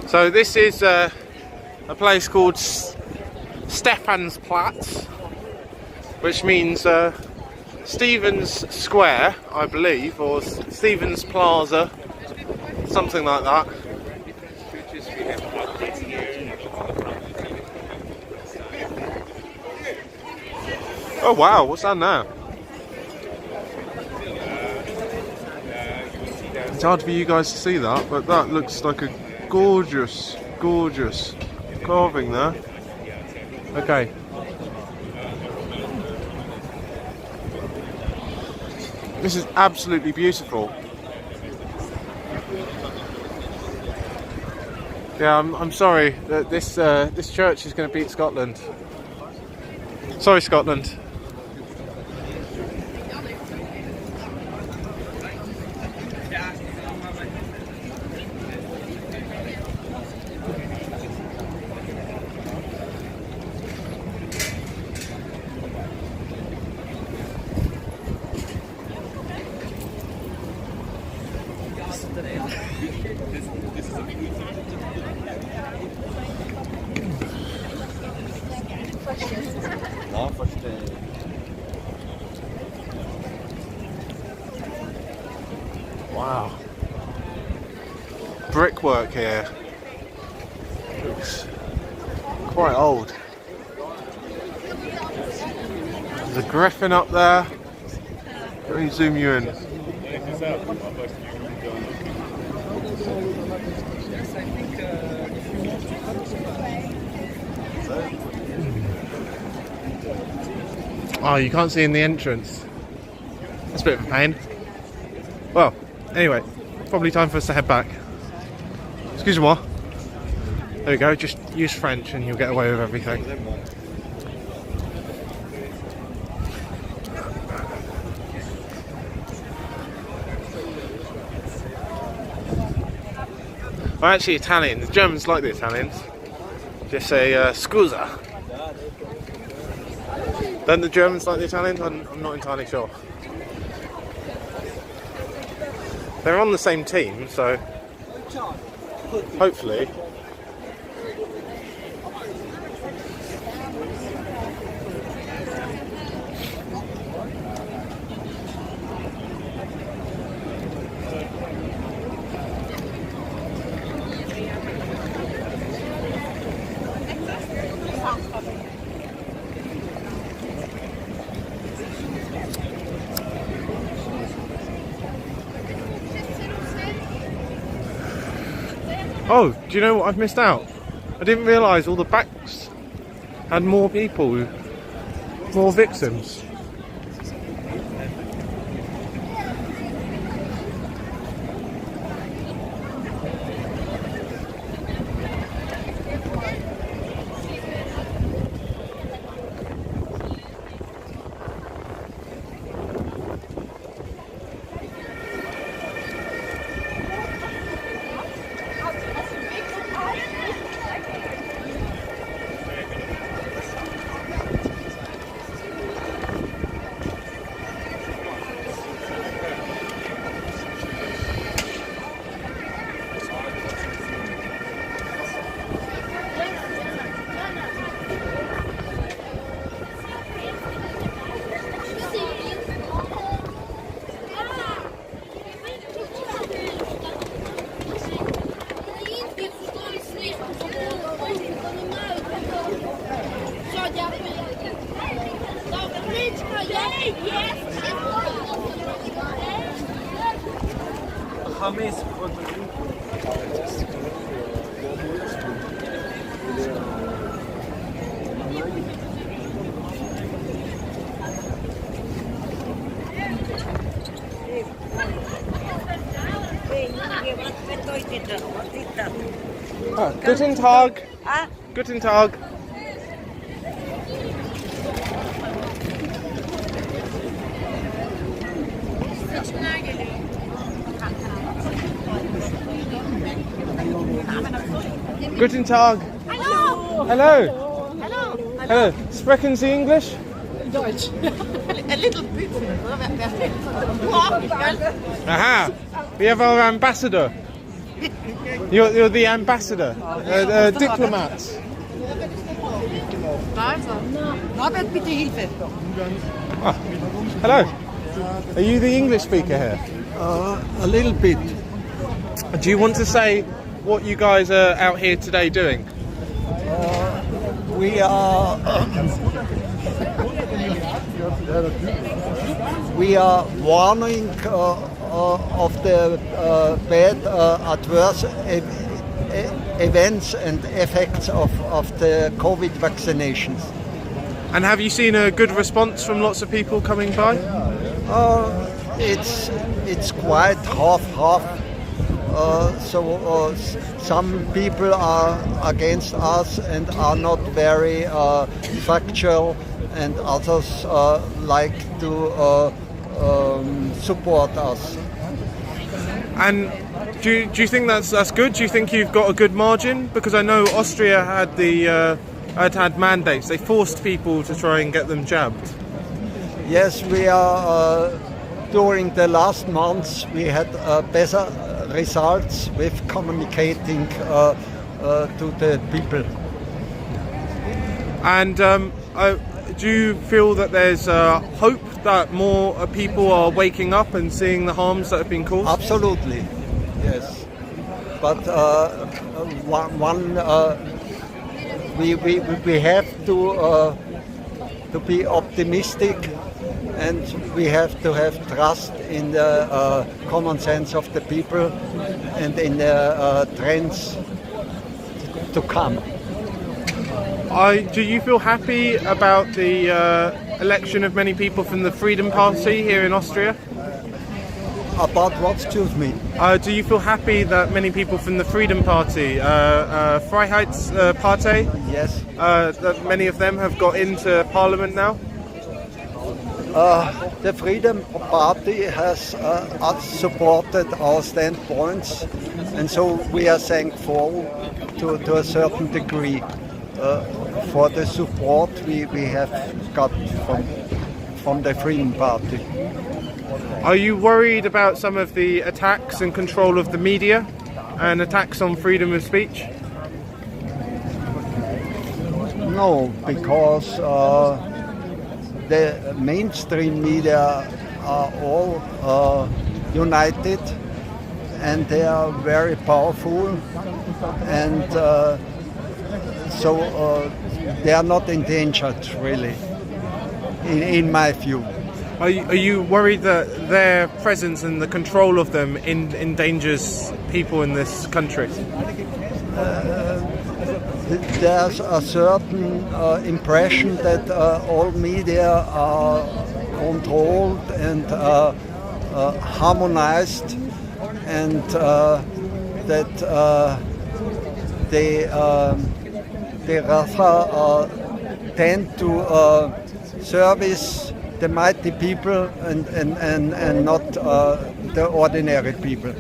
So this is a place called Stephansplatz, which means Stephen's Square, I believe, or Stephen's Plaza, something like that. Oh wow, what's that now? It's hard for you guys to see that, but that looks like a gorgeous, gorgeous carving there. Okay. This is absolutely beautiful. Yeah, I'm sorry that this church is going to beat Scotland. Sorry, Scotland. Wow. Brickwork here. Looks quite old. There's a griffin up there. Let me zoom you in. Oh, you can't see in the entrance. That's a bit of a pain. Well, anyway, probably time for us to head back. Excuse-moi. There we go, just use French and you'll get away with everything. I'm actually Italian. The Germans like the Italians. Just say scusa. Don't the Germans like the Italians? I'm not entirely sure. They're on the same team, so hopefully. Oh, do you know what I've missed out? I didn't realise all the backs had more people, more victims. Ah, guten Tag. Guten Tag. Guten Tag. Hallo. Hello. Hallo. Hello. Sprechen Sie English? Deutsch. A little bit. Aha. We have our ambassador. You're the ambassador. Diplomat. Norbert, bitte Hilfe. Ah, hello. Are you the English speaker here? A little bit. Do you want to say what you guys are out here today doing? We are warning of the bad adverse events and effects of the COVID vaccinations. And have you seen a good response from lots of people coming by? It's quite half-half. Some people are against us and are not very factual, and others like to support us. And do you think that's good? Do you think you've got a good margin? Because I know Austria had mandates. They forced people to try and get them jabbed. Yes, we are. During the last months, we had better results with communicating to the people. And do you feel that there's hope that more people are waking up and seeing the harms that have been caused? Absolutely, yes. But we have to be optimistic, and we have to have trust in the common sense of the people and in the trends to come. Do you feel happy about the election of many people from the Freedom Party here in Austria? About what, excuse me? Do you feel happy that many people from the Freedom Party, Freiheitspartei, yes, that many of them have got into Parliament now? The Freedom Party has supported our standpoints, and so we are thankful to a certain degree for the support we have got from the Freedom Party. Are you worried about some of the attacks and control of the media and attacks on freedom of speech? No, because the mainstream media are all united, and they are very powerful, and so they are not endangered, really, in my view. Are you worried that their presence and the control of them endangers people in this country? There's a certain impression that all media are controlled and harmonized, and that they rather tend to service the mighty people and not the ordinary people.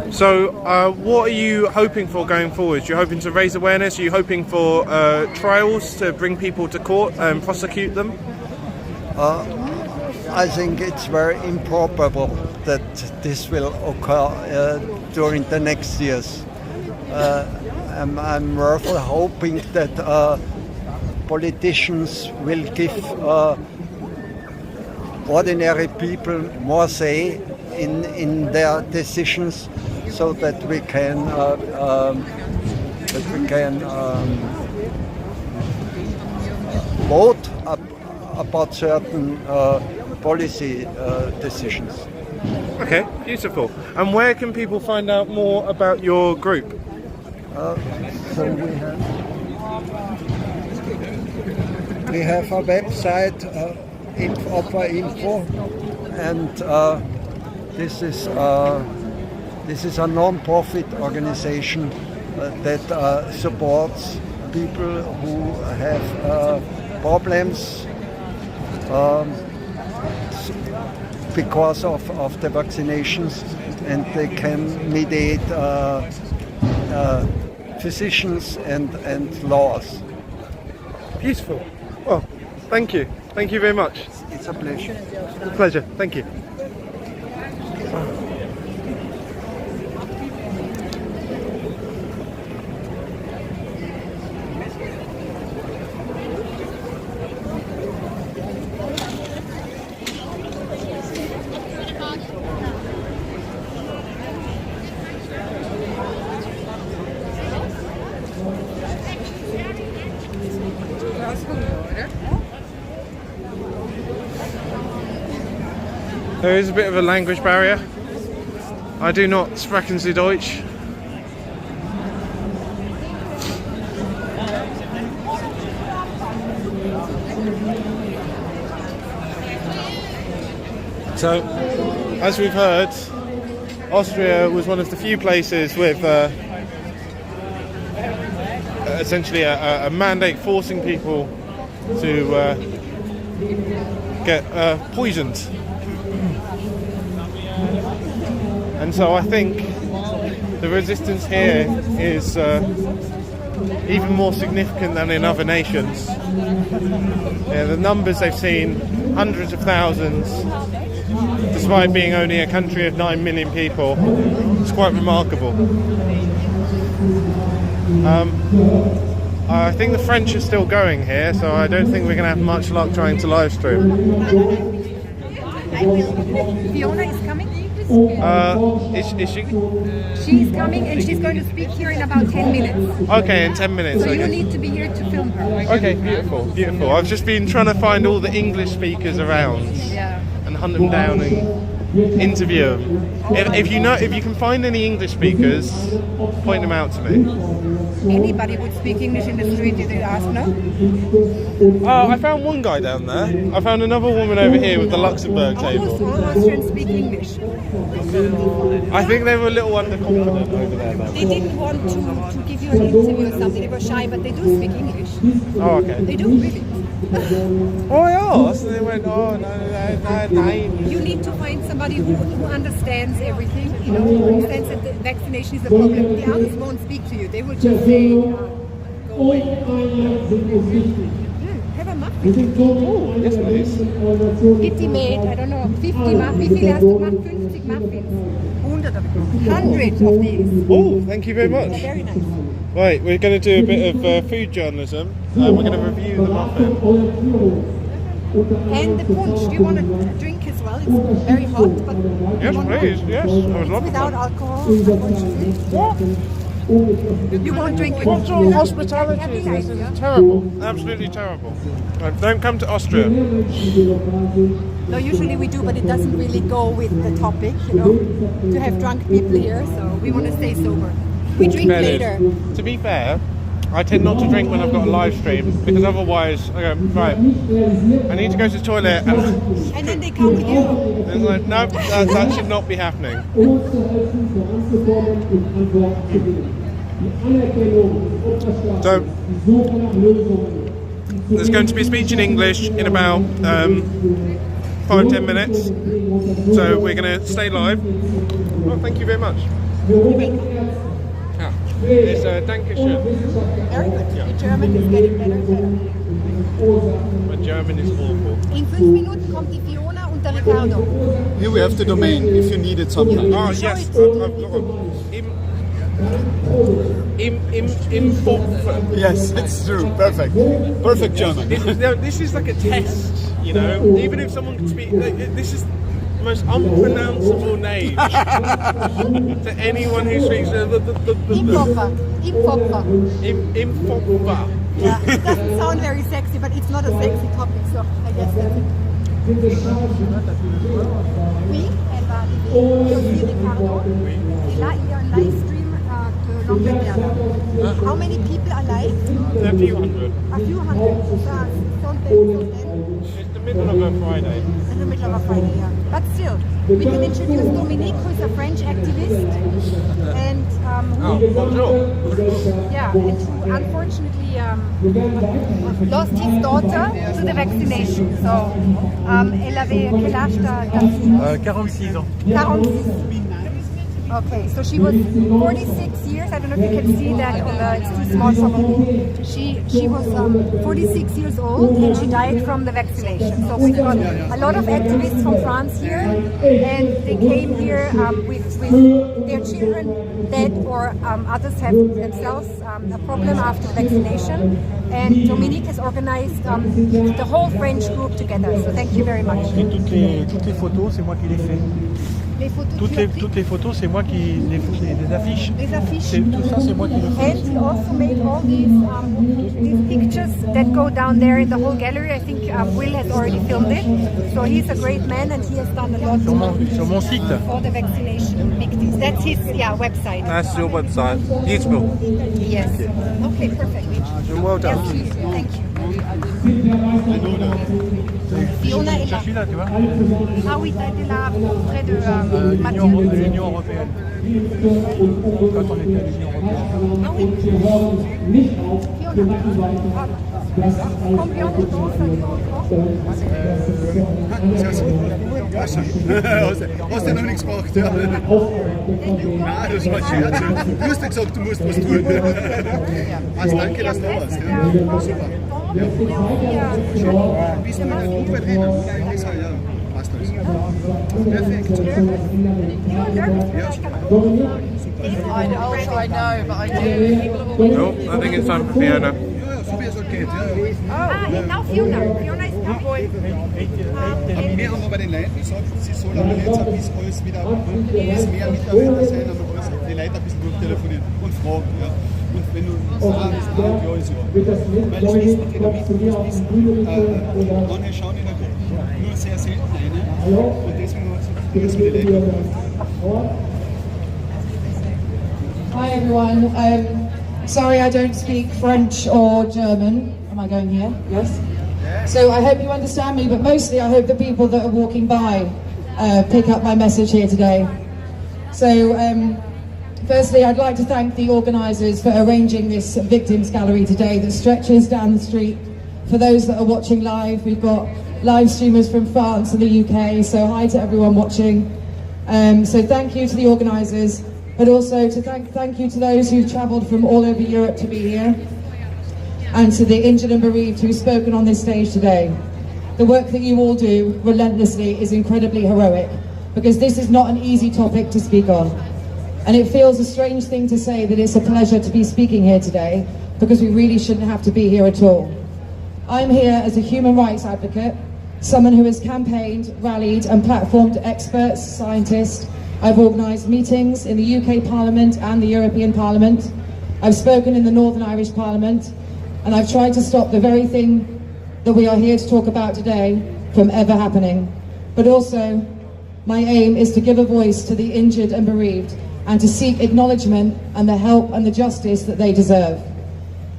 So what are you hoping for going forward? You're hoping to raise awareness? Are you hoping for trials to bring people to court and prosecute them? I think it's very improbable that this will occur during the next years. I'm rather hoping that politicians will give ordinary people more say in their decisions, so that we can vote about certain policy decisions. Okay, beautiful. And where can people find out more about your group? So we have a website, info, and this is a non-profit organization that supports people who have problems because of the vaccinations, and they can mediate physicians and laws. Beautiful. Well, thank you. Thank you very much. It's a pleasure. A pleasure. Thank you. There is a bit of a language barrier. I do not sprechen Sie Deutsch. So, as we've heard, Austria was one of the few places with essentially a mandate forcing people to get poisoned. And so I think the resistance here is even more significant than in other nations. Yeah, the numbers they've seen, hundreds of thousands, despite being only a country of 9 million people. It's quite remarkable. I think the French are still going here, so I don't think we're going to have much luck trying to live stream. Fiona is coming? Is she? She's coming and she's going to speak here in about 10 minutes. Okay, in 10 minutes. So okay. you need to be here to film her. Okay, beautiful, beautiful. I've just been trying to find all the English speakers around and hunt them down and interview them. If you can find any English speakers, point them out to me. Anybody would speak English in the street, did you ask, no? I found one guy down there. I found another woman over here with the Luxembourg table. Almost all Austrians speak English. I think they were a little underconfident over there. They didn't want to give you an interview or something, they were shy, but they do speak English. Oh, okay. They do, really. Oh, I asked, and they went, oh, no. You need to find somebody who understands everything, you know, who understands that the vaccination is a problem. The others won't speak to you, they will just say, go away. Have a muffin. Oh, yes please. Kitty made, I don't know, 50 muffins. Wie viele hast du gemacht? 50 muffins. 100 of these. Oh, thank you very much. They're very nice. Right, we're going to do a bit of food journalism. We're going to review the muffin. And the punch, do you want to drink as well? It's very hot, but... Yes, please, yes. I would love without that. alcohol, What? you won't drink with What sort of hospitality is this? This is terrible. Absolutely terrible. Right, don't come to Austria. No, usually we do, but it doesn't really go with the topic, you know, to have drunk people here, so we want to stay sober. We drink later. To be fair, I tend not to drink when I've got a live stream, because otherwise I go, right, I need to go to the toilet, and then they come with you. And it's like, no, that should not be happening. So, there's going to be a speech in English in about 5-10 minutes, so we're going to stay live. Well, thank you very much. It's Dankeschön. Very good. Your German is getting better and better. My German is awful. In 5 Minuten kommt die Fiona und der Ricardo. Here we have the domain if you need it sometime. Oh, yes, I've got Yes, it's true. Perfect. Perfect German. This is like a test, you know. Even if someone can speak, this is the most unpronounceable name to anyone who speaks. Impfopfer. Impfopfer. Yeah, it doesn't sound very sexy, but it's not a sexy topic, so I guess that's it. Oui, elle va arriver. Aussi Ricardo. Et là, il y a un live stream de l'Angleterre. How many people are live? A few hundred. A few hundred. It's the middle of a Friday. In the middle of a Friday, yeah. But still, we can introduce Dominique, who is a French activist, and Bonjour. yeah, and who unfortunately lost his daughter to the vaccination. So, elle avait quel âge ta 46 ans. 46. Okay, so she was 46 years. I don't know if you can see that on the, it's too small probably. She was 46 years old and she died from the vaccination. So we've got a lot of activists from France here, and they came here with their children dead, or others have themselves a problem after the vaccination. And Dominique has organized the whole French group together. So thank you very much. Toutes les photos, c'est moi qui les fais. Les photos Toutes les photos, c'est moi qui les affiches. Les affiches. Tout ça, c'est moi qui le fais. And he also made all these pictures that go down there in the whole gallery. I think Will has already filmed it. So he's a great man and he has done a lot Sur mon site. for the vaccination victims. That's his website. That's your website. Beautiful. Yes. Okay, perfect. Well done. Yes, thank you. Fiona est là. Je suis là, tu vois. Ah oui, t'as été là près de Mathieu. L'Union Européenne. Quand on était à l'Union Européenne. Ah oui. Fiona. Combien de temps ça dure? Hast du noch nichts gemacht? Ja. Nein, das war ein Scherz. Du hast ja gesagt, du musst was tun. Also danke, dass du da warst. Ja. Super. Ja. Bist du mal Fußballtrainer? Ja, passt alles. Perfekt. I know, but I do. Cool. I think it's time for Vienna. Ja, so wie es halt geht. Now Fiona. Fiona is now going. Wir haben aber den Leuten gesagt, sie sollen aber jetzt bis alles wieder, bis mehr Mitarbeiter sein, aber alles, die Leute ein bisschen durchtelefonieren und fragen. Ja. Und wenn du sagst, ja, ist ja. Weil das wissen die Leute, manche schauen in der Gruppe nur sehr selten rein. Und deswegen müssen wir die Leute. Hi everyone. Sorry I don't speak French or German. Am I going here? Yes? So I hope you understand me, but mostly I hope the people that are walking by pick up my message here today. So firstly I'd like to thank the organisers for arranging this victims gallery today that stretches down the street. For those that are watching live, we've got live streamers from France and the UK, so hi to everyone watching. So thank you to the organisers. But also to thank you to those who've travelled from all over Europe to be here, and to the injured and bereaved who've spoken on this stage today. The work that you all do relentlessly is incredibly heroic, because this is not an easy topic to speak on. And it feels a strange thing to say that it's a pleasure to be speaking here today, because we really shouldn't have to be here at all. I'm here as a human rights advocate, someone who has campaigned, rallied and platformed experts, scientists. I've organised meetings in the UK Parliament and the European Parliament. I've spoken in the Northern Irish Parliament, and I've tried to stop the very thing that we are here to talk about today from ever happening. But also, my aim is to give a voice to the injured and bereaved, and to seek acknowledgement and the help and the justice that they deserve.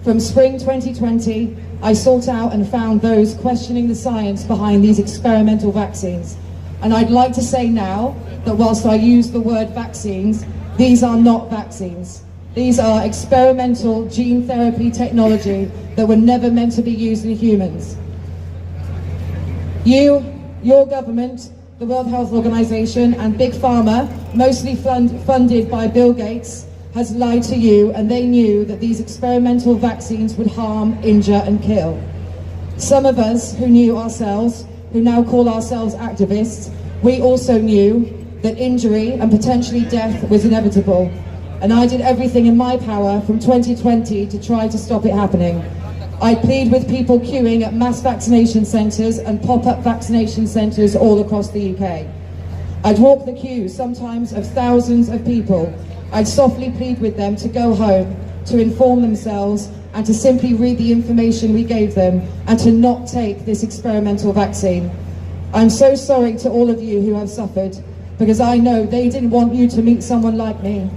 From spring 2020, I sought out and found those questioning the science behind these experimental vaccines. And I'd like to say now that whilst I use the word vaccines, these are not vaccines. These are experimental gene therapy technology that were never meant to be used in humans. Your government, the World Health Organization and Big Pharma, mostly funded by Bill Gates, has lied to you, and they knew that these experimental vaccines would harm, injure and kill. Some of us who knew ourselves, who now call ourselves activists, we also knew that injury and potentially death was inevitable. And I did everything in my power from 2020 to try to stop it happening. I plead with people queuing at mass vaccination centres and pop-up vaccination centres all across the UK. I'd walk the queues, sometimes of thousands of people. I'd softly plead with them to go home, to inform themselves and to simply read the information we gave them and to not take this experimental vaccine. I'm so sorry to all of you who have suffered, because I know they didn't want you to meet someone like me.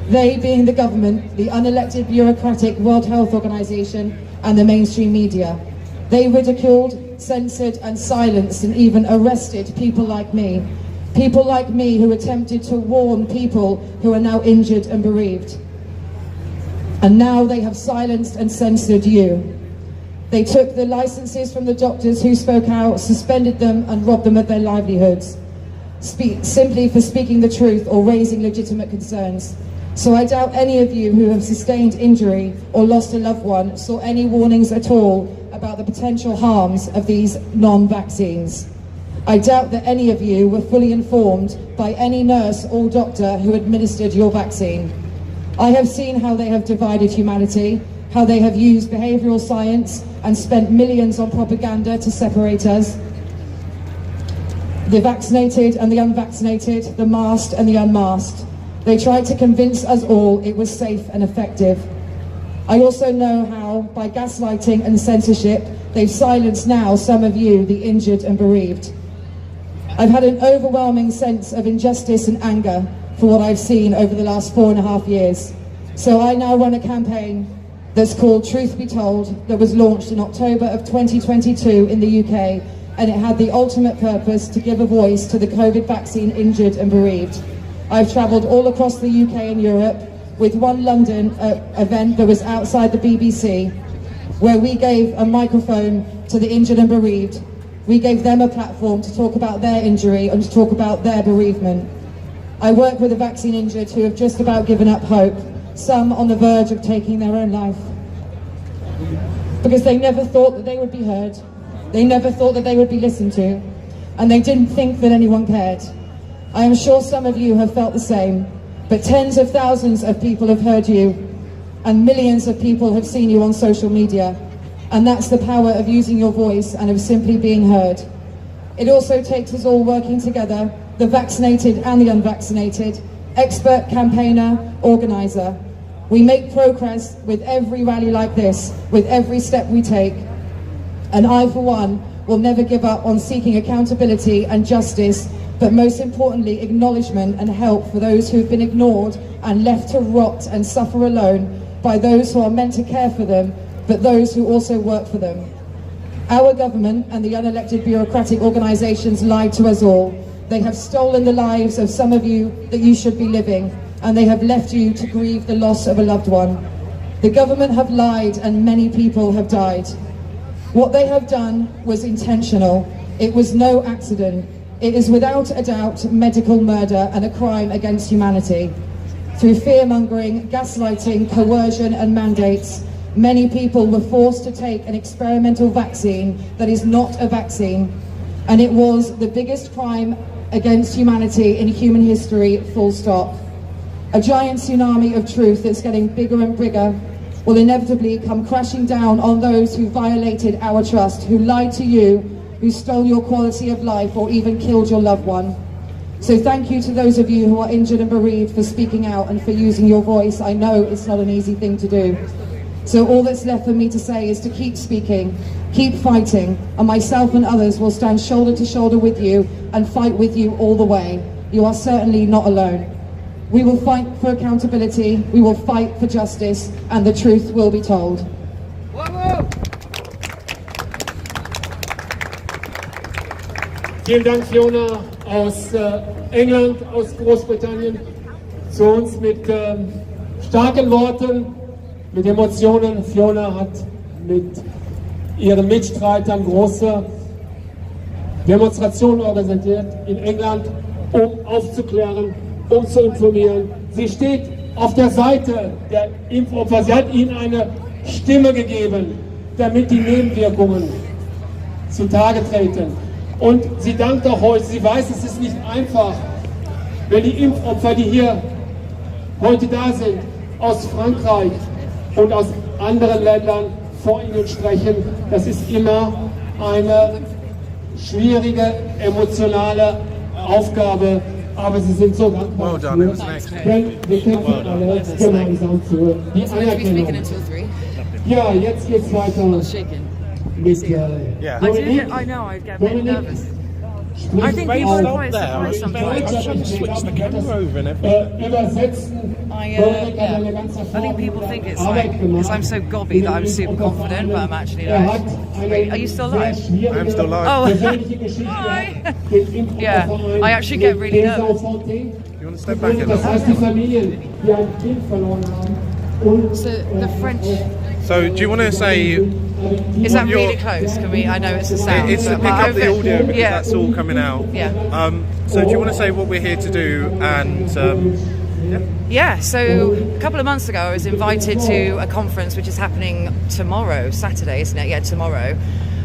They being the government, the unelected bureaucratic World Health Organization and the mainstream media. They ridiculed, censored and silenced and even arrested people like me. People like me who attempted to warn people who are now injured and bereaved. And now they have silenced and censored you. They took the licenses from the doctors who spoke out, suspended them and robbed them of their livelihoods, simply for speaking the truth or raising legitimate concerns. So I doubt any of you who have sustained injury or lost a loved one saw any warnings at all about the potential harms of these non-vaccines. I doubt that any of you were fully informed by any nurse or doctor who administered your vaccine. I have seen how they have divided humanity, how they have used behavioural science and spent millions on propaganda to separate us. the vaccinated and the unvaccinated, the masked and the unmasked. They tried to convince us all it was safe and effective. I also know how, by gaslighting and censorship, they've silenced now some of you, the injured and bereaved. I've had an overwhelming sense of injustice and anger for what I've seen over the last 4.5 years. So I now run a campaign that's called Truth Be Told, that was launched in October of 2022 in the UK, and it had the ultimate purpose to give a voice to the COVID vaccine injured and bereaved. I've travelled all across the UK and Europe, with one London event that was outside the BBC, where we gave a microphone to the injured and bereaved. We gave them a platform to talk about their injury and to talk about their bereavement. I work with the vaccine injured who have just about given up hope, some on the verge of taking their own life, because they never thought that they would be heard, they never thought that they would be listened to, and they didn't think that anyone cared. I am sure some of you have felt the same, but tens of thousands of people have heard you, and millions of people have seen you on social media, and that's the power of using your voice and of simply being heard. It also takes us all working together, the vaccinated and the unvaccinated, expert campaigner, organizer. We make progress with every rally like this, with every step we take, and I, for one, will never give up on seeking accountability and justice, but most importantly, acknowledgement and help for those who have been ignored and left to rot and suffer alone by those who are meant to care for them, but those who also work for them. Our government and the unelected bureaucratic organisations lied to us all. They have stolen the lives of some of you that you should be living, and they have left you to grieve the loss of a loved one. The government have lied and many people have died. What they have done was intentional. It was no accident. It is without a doubt medical murder and a crime against humanity. Through fear-mongering, gaslighting, coercion and mandates, many people were forced to take an experimental vaccine that is not a vaccine, and it was the biggest crime against humanity in human history, full stop. A giant tsunami of truth that's getting bigger and bigger will inevitably come crashing down on those who violated our trust, who lied to you, who stole your quality of life or even killed your loved one. So thank you to those of you who are injured and bereaved for speaking out and for using your voice. I know it's not an easy thing to do. So all that's left for me to say is to keep speaking, keep fighting, and myself and others will stand shoulder to shoulder with you and fight with you all the way. You are certainly not alone. We will fight for accountability, we will fight for justice, and the truth will be told. Vielen Dank, Fiona aus England, aus Großbritannien, zu uns mit starken Worten, mit Emotionen. Fiona hat mit ihren Mitstreitern große Demonstrationen organisiert in England, um aufzuklären, um zu informieren. Sie steht auf der Seite der Impfopfer. Sie hat ihnen eine Stimme gegeben, damit die Nebenwirkungen zutage treten. Und sie dankt auch heute. Sie weiß, es ist nicht einfach, wenn die Impfopfer, die hier heute da sind, aus Frankreich und aus anderen Ländern vor ihnen sprechen. Das ist immer eine schwierige, emotionale Aufgabe. Aber sie sind so dankbar. Denn wir kämpfen alle gemeinsam für die Anerkennung. Ja, jetzt geht's weiter mit Dominik. I know, I get a bit nervous. I think people are quite surprised sometimes. I'm trying to switch the camera over and everything. I think people think it's like, because I'm so gobby that I'm super confident, but I'm actually like, wait, are you still live? I am still live. Oh, hi. Yeah, I actually get really nervous. You want to step back a little? So the French... So do you want to say... Is that really close? Can we? I know it's a sound. It's to pick up the audio because that's all coming out. Yeah. So do you want to say what we're here to do and... Yeah, so a couple of months ago I was invited to a conference which is happening tomorrow, Saturday, isn't it? Yeah, tomorrow.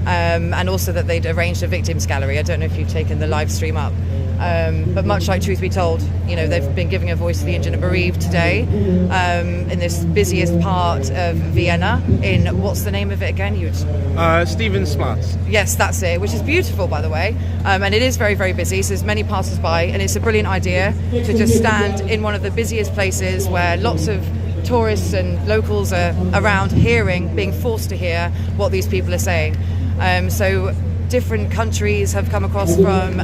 and also that they'd arranged a victims gallery. I don't know if you've taken the live stream up. But much like Truth Be Told, you know, they've been giving a voice to the injured and bereaved today in this busiest part of Vienna. In what's the name of it again? Stephensplatz. Yes, that's it, which is beautiful, by the way. And it is very, very busy, so there's many passers-by, and it's a brilliant idea to just stand in one of the busiest places where lots of tourists and locals are around being forced to hear what these people are saying. So different countries have come across from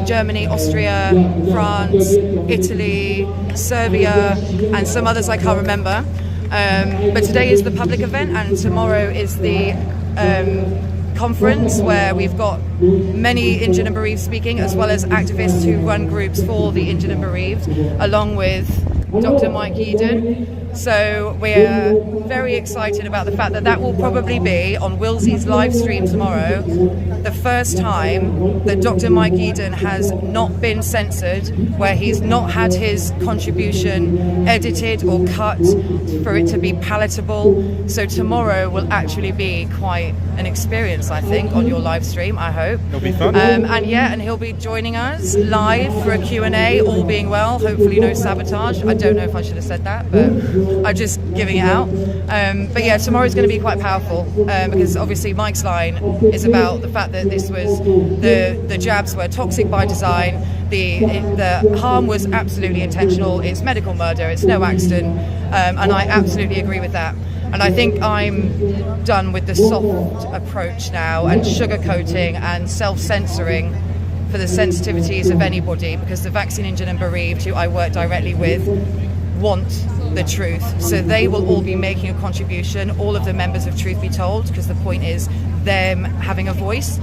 Germany, Austria, France, Italy, Serbia, and some others I can't remember. But today is the public event, and tomorrow is the conference where we've got many injured and bereaved speaking, as well as activists who run groups for the injured and bereaved, along with Dr. Mike Eden. So we're very excited about the fact that that will probably be on Willsie's live stream tomorrow, the first time that Dr. Mike Eden has not been censored, where he's not had his contribution edited or cut for it to be palatable. So tomorrow will actually be quite an experience, I think, on your live stream, I hope. It'll be fun. And he'll be joining us live for a Q&A, all being well, hopefully no sabotage. I don't know if I should have said that, but I'm just giving it out. But yeah, tomorrow's going to be quite powerful because obviously Mike's line is about the fact that this was the jabs were toxic by design. The harm was absolutely intentional. It's medical murder. It's no accident, and I absolutely agree with that. And I think I'm done with the soft approach now and sugarcoating and self-censoring for the sensitivities of anybody, because the vaccine injured and bereaved, who I work directly with, want the truth. So they will all be making a contribution, all of the members of Truth Be Told, because the point is them having a voice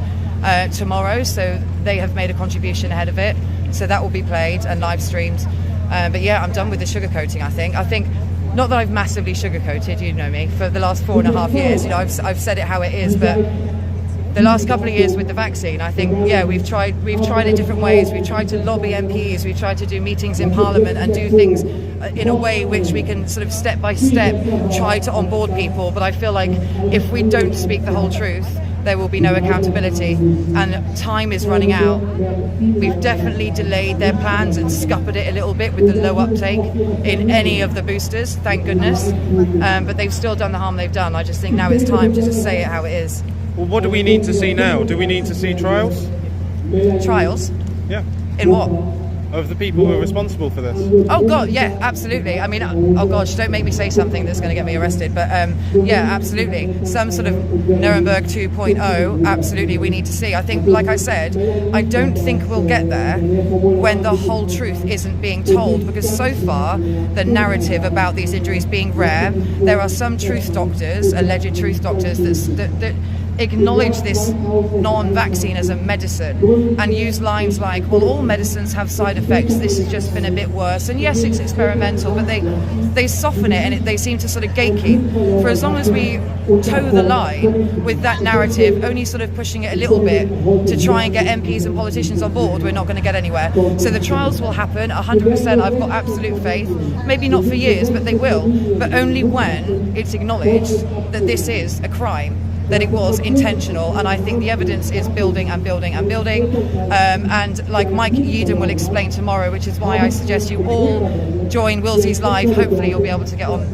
tomorrow. So they have made a contribution ahead of it. So that will be played and live streamed. But yeah, I'm done with the sugarcoating, I think. Not that I've massively sugarcoated, you know me, for the last 4.5 years. You know, I've said it how it is, but the last couple of years with the vaccine, I think, yeah, we've tried in different ways. We've tried to lobby MPs, we've tried to do meetings in Parliament and do things in a way which we can sort of step by step try to onboard people. But I feel like if we don't speak the whole truth, there will be no accountability, and time is running out. We've definitely delayed their plans and scuppered it a little bit with the low uptake in any of the boosters, thank goodness. But they've still done the harm they've done. I just think now it's time to just say it how it is. Well, what do we need to see now? Do we need to see trials? Trials? Yeah. In what? Of the people who are responsible for this. Oh God, yeah, absolutely. I mean, oh gosh, don't make me say something that's going to get me arrested. But yeah, absolutely. Some sort of Nuremberg 2.0, absolutely we need to see. I think, like I said, I don't think we'll get there when the whole truth isn't being told, because so far the narrative about these injuries being rare, there are some truth doctors, alleged truth doctors, that acknowledge this non-vaccine as a medicine and use lines like, well, all medicines have side effects, this has just been a bit worse, and yes, it's experimental, but they soften it, and they seem to sort of gatekeep. For as long as we toe the line with that narrative, only sort of pushing it a little bit to try and get MPs and politicians on board, we're not going to get anywhere. So the trials will happen, 100%, I've got absolute faith. Maybe not for years, but they will, but only when it's acknowledged that this is a crime, that it was intentional. And I think the evidence is building and building and building. And like Mike Eden will explain tomorrow, which is why I suggest you all join Willsie's live. Hopefully you'll be able to get on,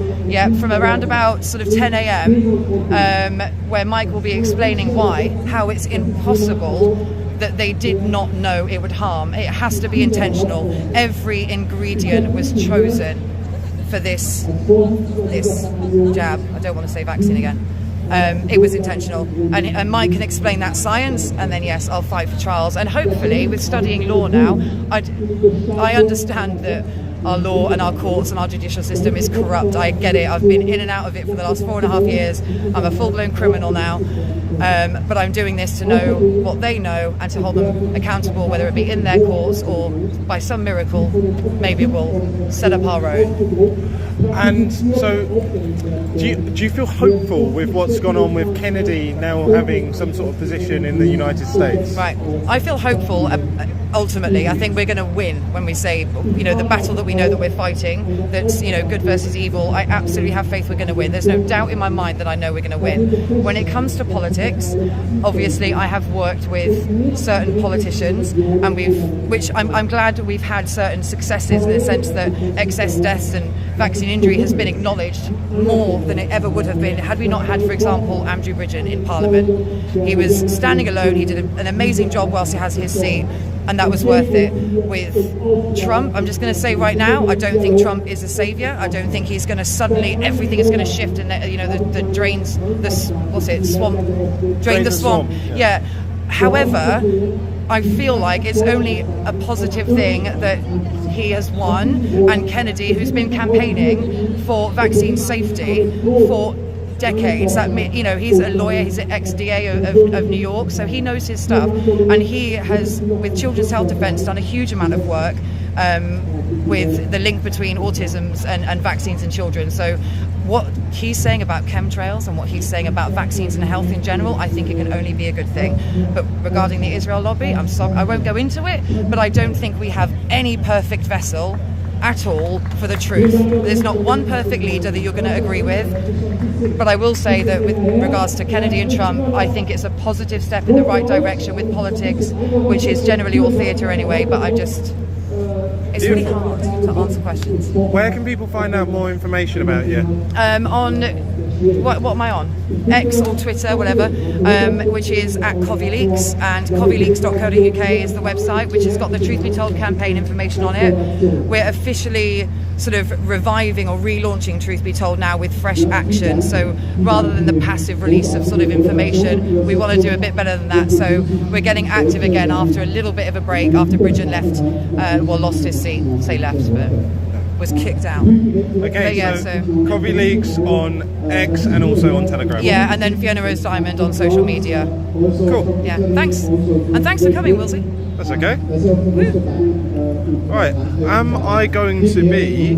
from around about sort of 10 a.m, where Mike will be explaining how it's impossible that they did not know it would harm. It has to be intentional. Every ingredient was chosen for this jab. I don't want to say vaccine again. It was intentional, and Mike can explain that science, and then yes, I'll fight for trials. And hopefully, with studying law now, I understand that our law and our courts and our judicial system is corrupt. I get it. I've been in and out of it for the last 4.5 years. I'm a full-blown criminal now, but I'm doing this to know what they know and to hold them accountable, whether it be in their courts or by some miracle, maybe we'll set up our own. And so, do you feel hopeful with what's gone on with Kennedy now having some sort of position in the United States? Right. I feel hopeful. Ultimately, I think we're going to win when we say, the battle that we know that we're fighting, that's, good versus evil. I absolutely have faith we're going to win. There's no doubt in my mind that I know we're going to win. When it comes to politics, politics. Obviously, I have worked with certain politicians, and I'm glad we've had certain successes in the sense that excess deaths and vaccine injury has been acknowledged more than it ever would have been had we not had, for example, Andrew Bridgen in Parliament. He was standing alone. He did an amazing job whilst he has his seat, and that was worth it. With Trump, I'm just going to say right now, I don't think Trump is a saviour. I don't think he's going to suddenly, everything is going to shift and the drains, drain the swamp. Yeah. However, I feel like it's only a positive thing that he has won, and Kennedy, who's been campaigning for vaccine safety for decades. That, he's a lawyer, he's an ex-DA of New York, so he knows his stuff, and he has, with Children's Health Defence, done a huge amount of work with the link between autism and vaccines in children. So what he's saying about chemtrails and what he's saying about vaccines and health in general, I think it can only be a good thing. But regarding the Israel lobby, I'm sorry, I won't go into it, but I don't think we have any perfect vessel at all for the truth. There's not one perfect leader that you're going to agree with, but I will say that with regards to Kennedy and Trump, I think it's a positive step in the right direction with politics, which is generally all theatre anyway, but it's really hard to answer questions. Where can people find out more information about you? On what am I on? X or Twitter, whatever, which is at CoviLeaks, and covileaks.co.uk is the website, which has got the Truth Be Told campaign information on it. We're officially sort of reviving or relaunching Truth Be Told now with fresh action. So rather than the passive release of sort of information, we want to do a bit better than that. So we're getting active again after a little bit of a break, after Bridgen left, lost his seat, say left, but was kicked out. Okay, yeah, so CoviLeaks on X and also on Telegram. Yeah, and then Fiona Rose Diamond on social media. Cool. Yeah, thanks. And thanks for coming, Wilsey. That's okay. Right, am I going to be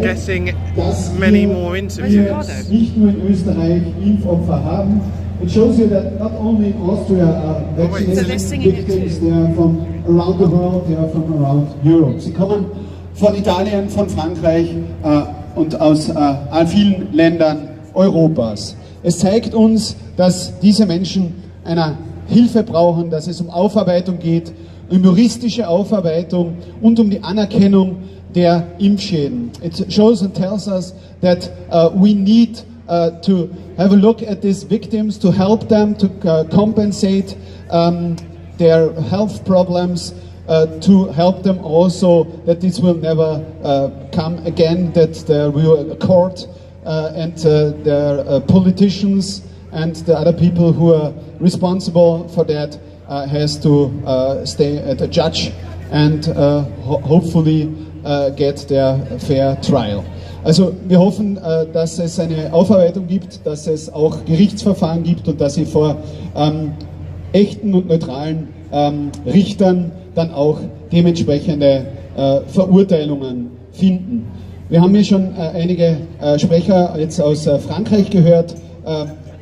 getting many more interviews? Nicht nur in Österreich Impfopfer haben. It shows you that not only in Austria are vaccination victims, they are from around the world, they are from around Europe. Sie kommen von Italien, von Frankreich und aus vielen Ländern Europas. Es zeigt uns, dass diese Menschen einer Hilfe brauchen, dass es um Aufarbeitung geht, um juristische Aufarbeitung und um die Anerkennung der Impfschäden. It shows and tells us that we need to have a look at these victims, to help them, to compensate their health problems, to help them also that this will never come again, that there will a court and their politicians and the other people who are responsible for that has to stay at a judge and hopefully get their fair trial. Also wir hoffen, dass es eine Aufarbeitung gibt, dass es auch Gerichtsverfahren gibt und dass sie vor echten und neutralen Richtern dann auch dementsprechende Verurteilungen finden. Wir haben hier schon einige Sprecher jetzt aus Frankreich gehört,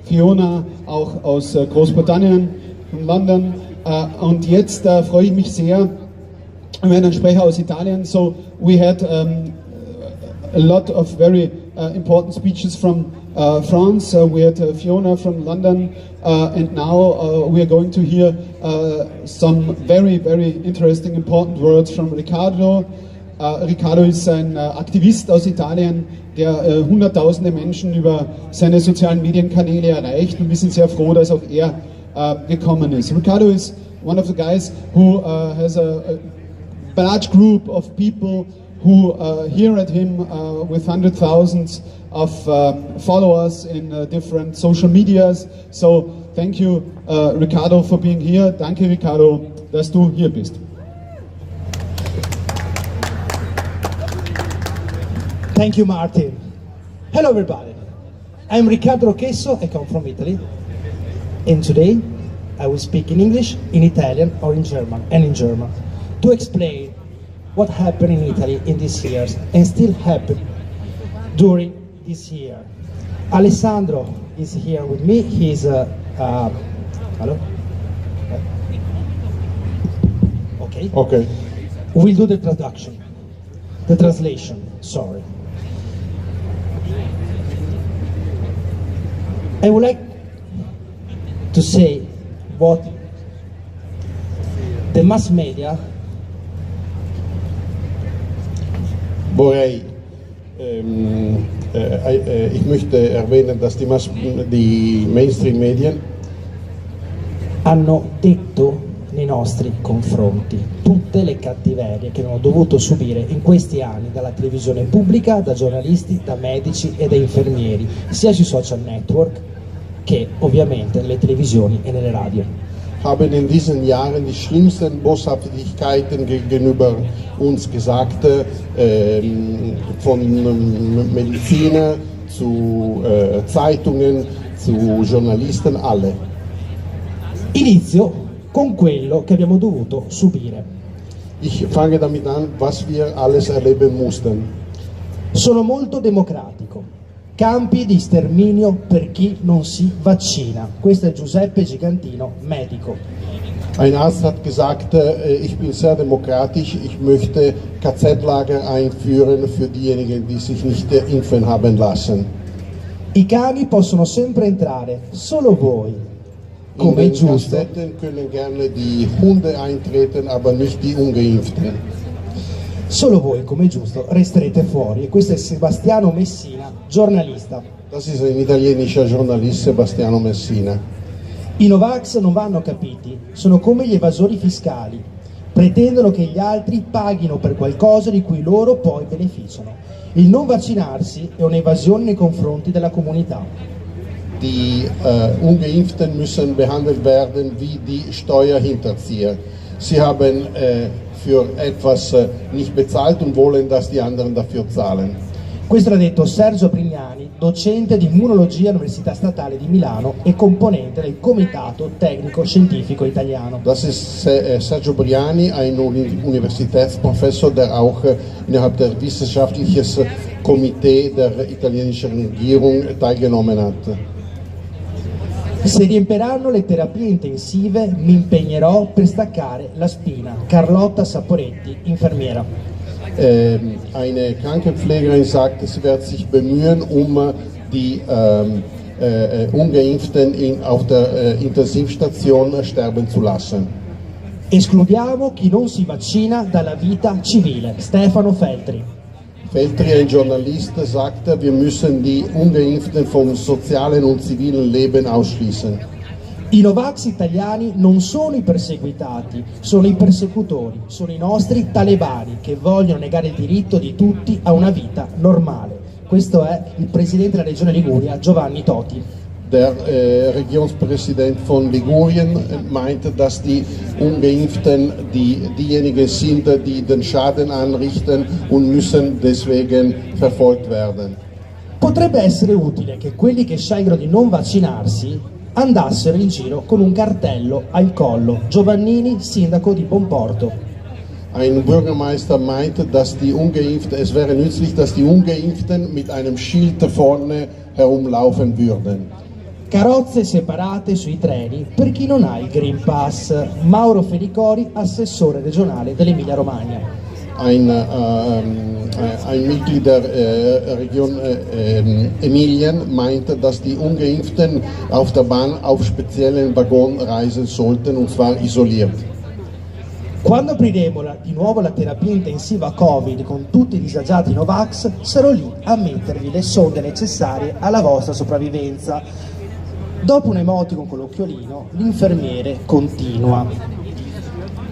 Fiona auch aus Großbritannien, von London, und jetzt freue ich mich sehr über einen Sprecher aus Italien. So we had a lot of very important speeches from France. We had Fiona from London, and now we are going to hear some very, very interesting, important words from Riccardo. Riccardo ist ein Aktivist aus Italien, der hunderttausende Menschen über seine sozialen Medienkanäle erreicht, und wir sind sehr froh, dass auch er gekommen ist. Riccardo is one of the guys who has a large group of people who hear at him with hundreds of thousands of followers in different social medias. So thank you, Riccardo, for being here. Danke, Riccardo, dass du hier bist. Thank you, Martin. Hello, everybody. I'm Riccardo Rochesso. I come from Italy. And today, I will speak in English, in Italian, or in German, to explain what happened in Italy in these years and still happen during this year. Alessandro is here with me. He's hello? Okay. We'll do the translation, sorry. I would like to say what the mass media ich möchte erwähnen, dass die Mainstream-Medien hanno detto nei nostri confronti tutte le cattiverie che abbiamo dovuto subire in questi anni dalla televisione pubblica, da giornalisti, da medici e da infermieri, sia sui social network che ovviamente nelle televisioni e nelle radio. Haben in diesen Jahren die schlimmsten Boshaftigkeiten gegenüber uns gesagt, von Mediziner zu Zeitungen, zu Journalisten, alle. Inizio con quello che abbiamo dovuto subire. Ich fange damit an, was wir alles erleben mussten. Sono molto democratico. Campi di sterminio per chi non si vaccina. Questo è Giuseppe Gigantino, medico. Ein Arzt hat gesagt, ich bin sehr demokratisch, ich möchte KZ-Lager einführen für diejenigen, die sich nicht impfen haben lassen. I cani possono sempre entrare, solo voi, come è In den giusto. Gaststätten können gerne die Hunde eintreten, aber nicht die Ungeimpften. Solo voi, come è giusto, resterete fuori. E questo è Sebastiano Messina, giornalista. Das ist ein italienischer Journalist, Sebastiano Messina. I Novax non vanno capiti, sono come gli evasori fiscali. Pretendono che gli altri paghino per qualcosa di cui loro poi beneficiano. Il non vaccinarsi è un'evasione nei confronti della comunità. Die Ungeimpften müssen behandelt werden wie die Steuerhinterzieher. Sie haben für etwas nicht bezahlt und wollen, dass die anderen dafür zahlen. Questo l'ha detto Sergio Prignani, docente di immunologia all'Università Statale di Milano e componente del Comitato Tecnico Scientifico Italiano. Das ist Sergio Briani, ein Universitätsprofessor, der auch innerhalb der wissenschaftlichen Komitee der italienischen Regierung teilgenommen hat. Se riempiranno le terapie intensive mi impegnerò per staccare la spina. Carlotta Saporetti, infermiera. Eine Krankenpflegerin sagt, sie wird sich bemühen, die Ungeimpften auf der Intensivstation sterben zu lassen. Escludiamo chi non si vaccina dalla vita civile. Stefano Feltri. Feltri, ein Journalist, sagte, wir müssen die Ungeimpften vom sozialen und zivilen Leben ausschließen. I Novax italiani non sono i perseguitati, sono i persecutori, sono i nostri talebani che vogliono negare il diritto di tutti a una vita normale. Questo è il presidente della regione Liguria, Giovanni Toti. Der Regierungspräsident von Ligurien meinte, dass die Ungeimpften diejenigen sind, die den Schaden anrichten und müssen deswegen verfolgt werden. Potrebbe essere utile che quelli che scelgono di non vaccinarsi andassero in giro con un cartello al collo. Giovannini, sindaco di Bonporto. Ein Bürgermeister meinte, dass es wäre nützlich, dass die Ungeimpften mit einem Schild vorne herumlaufen würden. Carrozze separate sui treni per chi non ha il Green Pass. Mauro Felicori, assessore regionale dell'Emilia Romagna. Ein Mitglied der Region Emilien meinte, dass die Ungeimpften auf der Bahn auf speziellen Waggon reisen sollten, und zwar isoliert. Quando apriremo di nuovo la terapia intensiva Covid con tutti i disagiati Novax, sarò lì a mettervi le sonde necessarie alla vostra sopravvivenza. Dopo un emoticon con l'occhiolino, l'infermiere continua.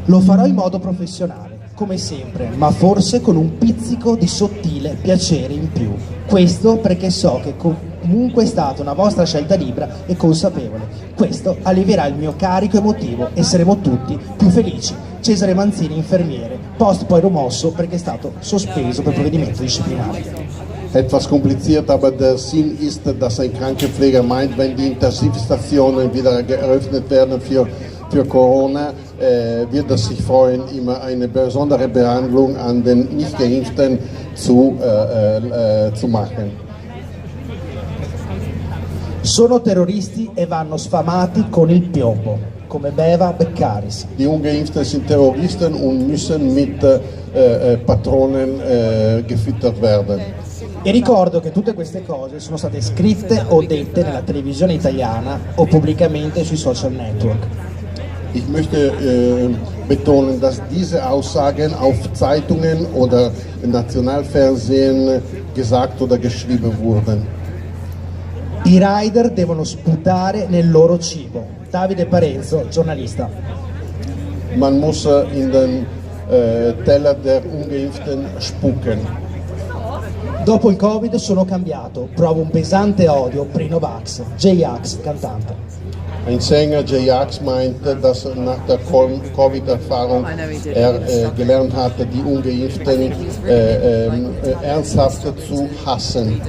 Lo farò in modo professionale, come sempre, ma forse con un pizzico di sottile piacere in più. Questo perché so che comunque è stata una vostra scelta libera e consapevole. Questo allevierà il mio carico emotivo e saremo tutti più felici. Cesare Manzini, infermiere, post poi rimosso perché è stato sospeso per provvedimento disciplinare. Etwas kompliziert, aber der Sinn ist, dass ein Krankenpfleger meint, wenn die Intensivstationen wieder geöffnet werden für Corona, wird er sich freuen, immer eine besondere Behandlung an den Nicht-Geimpften zu machen. Sono terroristi e vanno sfamati con il piombo, come Beva Beccaris. Die Ungeimpften sind Terroristen und müssen mit Patronen gefüttert werden. E ricordo che tutte queste cose sono state scritte o dette nella televisione italiana o pubblicamente sui social network. Ich möchte betonen, dass diese Aussagen auf Zeitungen oder Nationalfernsehen gesagt oder geschrieben wurden. I rider devono sputare nel loro cibo. Davide Parenzo, giornalista. Man muss in den Teller der Ungeimpften spucken. Dopo il Covid sono cambiato, provo un pesante odio per i Novax. J-Ax, cantante. Ein Sänger, J-Ax, meinte, dass nach der Covid-Erfahrung gelernt hatte, die Ungeimpften ernsthaft zu hassen.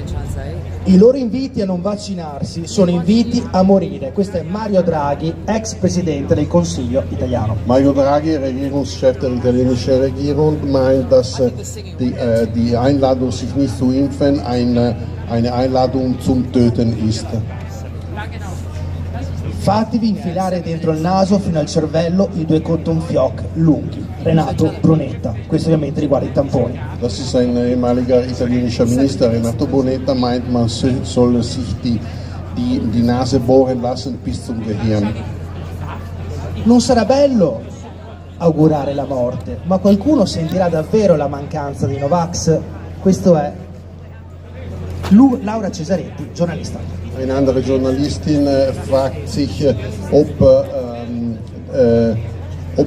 I loro inviti a non vaccinarsi sono inviti a morire. Questo è Mario Draghi, ex presidente del Consiglio italiano. Mario Draghi, Regierungschef der italienischen Regierung, meint, dass die Einladung, sich nicht zu impfen, eine Einladung zum Töten ist. Fatevi infilare dentro il naso fino al cervello i 2 cotton fioc lunghi. Renato Brunetta. Questo ovviamente riguarda i tamponi. Das ist ein ehemaliger italienischer Minister, Renato Brunetta, meint, man soll sich die Nase bohren lassen bis zum Gehirn. Non sarà bello augurare la morte, ma qualcuno sentirà davvero la mancanza dei Novax? Questo è Laura Cesaretti, giornalista. Eine andere Journalistin fragt sich, ob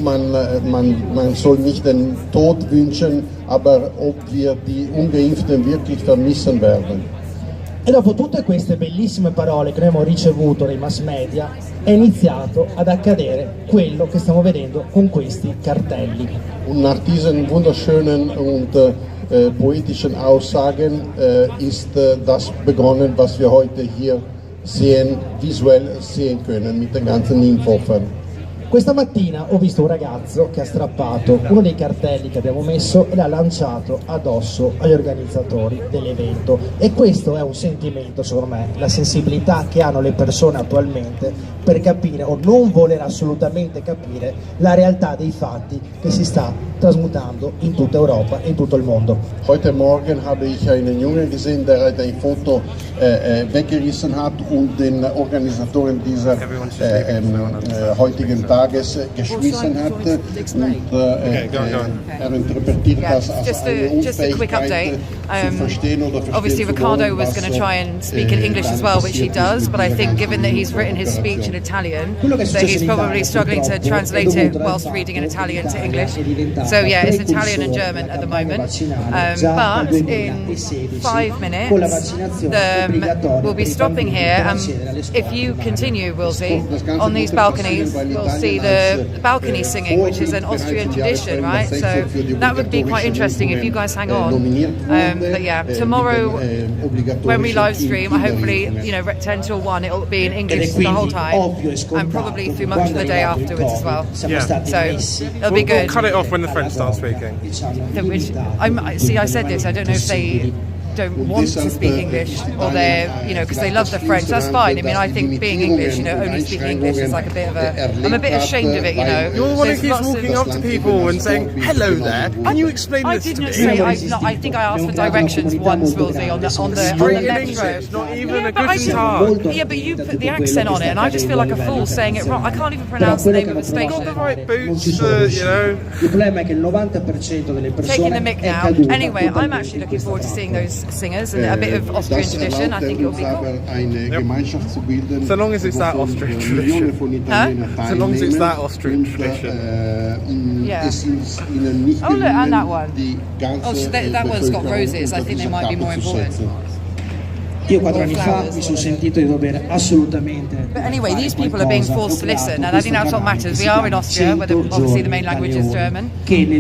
man soll nicht den Tod wünschen, aber ob wir die Ungeimpften wirklich vermissen werden. E dopo tutte queste bellissime parole che noi abbiamo ricevuto dai mass media, è iniziato ad accadere quello che stiamo vedendo con questi cartelli. Und nach diesen wunderschönen und poetischen Aussagen ist das begonnen, was wir heute hier visuell sehen können mit den ganzen Impfopfern. Questa mattina ho visto un ragazzo che ha strappato uno dei cartelli che abbiamo messo e l'ha lanciato addosso agli organizzatori dell'evento, e questo è un sentimento, secondo me, la sensibilità che hanno le persone attualmente per capire o non voler assolutamente capire la realtà dei fatti che si sta trasmutando in tutta Europa e in tutto il mondo. Heute Morgen habe ich einen Jungen gesehen, der ein Foto weggerissen hat und den Organisatoren dieser heutigen Tages geschmissen hat. Und interpretiert das als eine Unfähigkeit zu verstehen oder verstehen. Obviously Riccardo was going to try and speak in English as well, which he does, but I think given that he's written his speech in Italian, that he's probably struggling to translate it whilst reading in Italian to English. So yeah, it's Italian and German at the moment, but in 5 minutes we'll be stopping here, and if you continue, Wilsey, on these balconies, we'll see the balcony singing, which is an Austrian tradition, right? So that would be quite interesting if you guys hang on. But yeah, tomorrow when we live stream, hopefully 10 till 1, it'll be in English the whole time, and probably through much of the day afterwards as well. Yeah. So it'll be good. We'll cut it off when the French start speaking. I said this, I don't know if they don't want to speak English, or they're, because they love the French. That's fine. I mean, I think being English, only speaking English is like a bit of I'm a bit ashamed of it, You're the one who keeps walking up to people and saying, hello there, can you explain this to me? I think I asked for directions once, Wilsey, on the next road. Not even a good start. Yeah, but you put the accent on it, and I just feel like a fool saying it wrong. I can't even pronounce the name of the station. Got the right boots, Il problema è che il 90% delle persone taking the mic now. Anyway, I'm actually looking forward to seeing those singers and a bit of Austrian tradition. I think it'll be cool. So long as it's that Austrian tradition. Huh? So long as it's that Austrian tradition. Yeah. Oh look, and that one. Oh, so that one's got roses. I think they might be more important. Io 4 anni fa mi sono sentito di dover assolutamente. But anyway, these people are being forced to listen, and I think that's what matters. We are in Austria, where obviously the main language is German.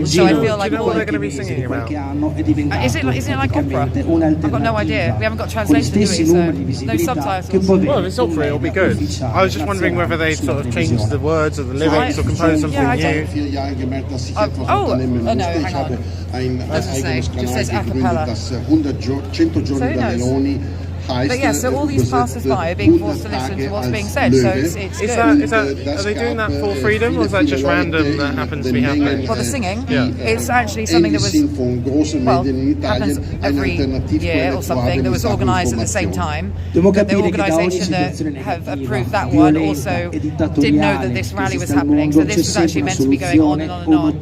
So I feel like. Do you know what they're going to be singing about? Is it like opera? I've got no idea. We haven't got translation to it, so no subtitles. Well, if it's opera, it'll be good. I was just wondering whether they sort of changed the words or the lyrics or composed something new. No, hang on. Doesn't say. Just says a cappella. So who knows? But yeah, so all these passers-by are being forced to listen to what's being said, so it's good. Are they doing that for freedom, or is that just random that happens to be happening? Well, the singing, Yeah. it's actually something that was, happens every year or something, that was organised at the same time. But the organisation that have approved that one also didn't know that this rally was happening, so this was actually meant to be going on and on and on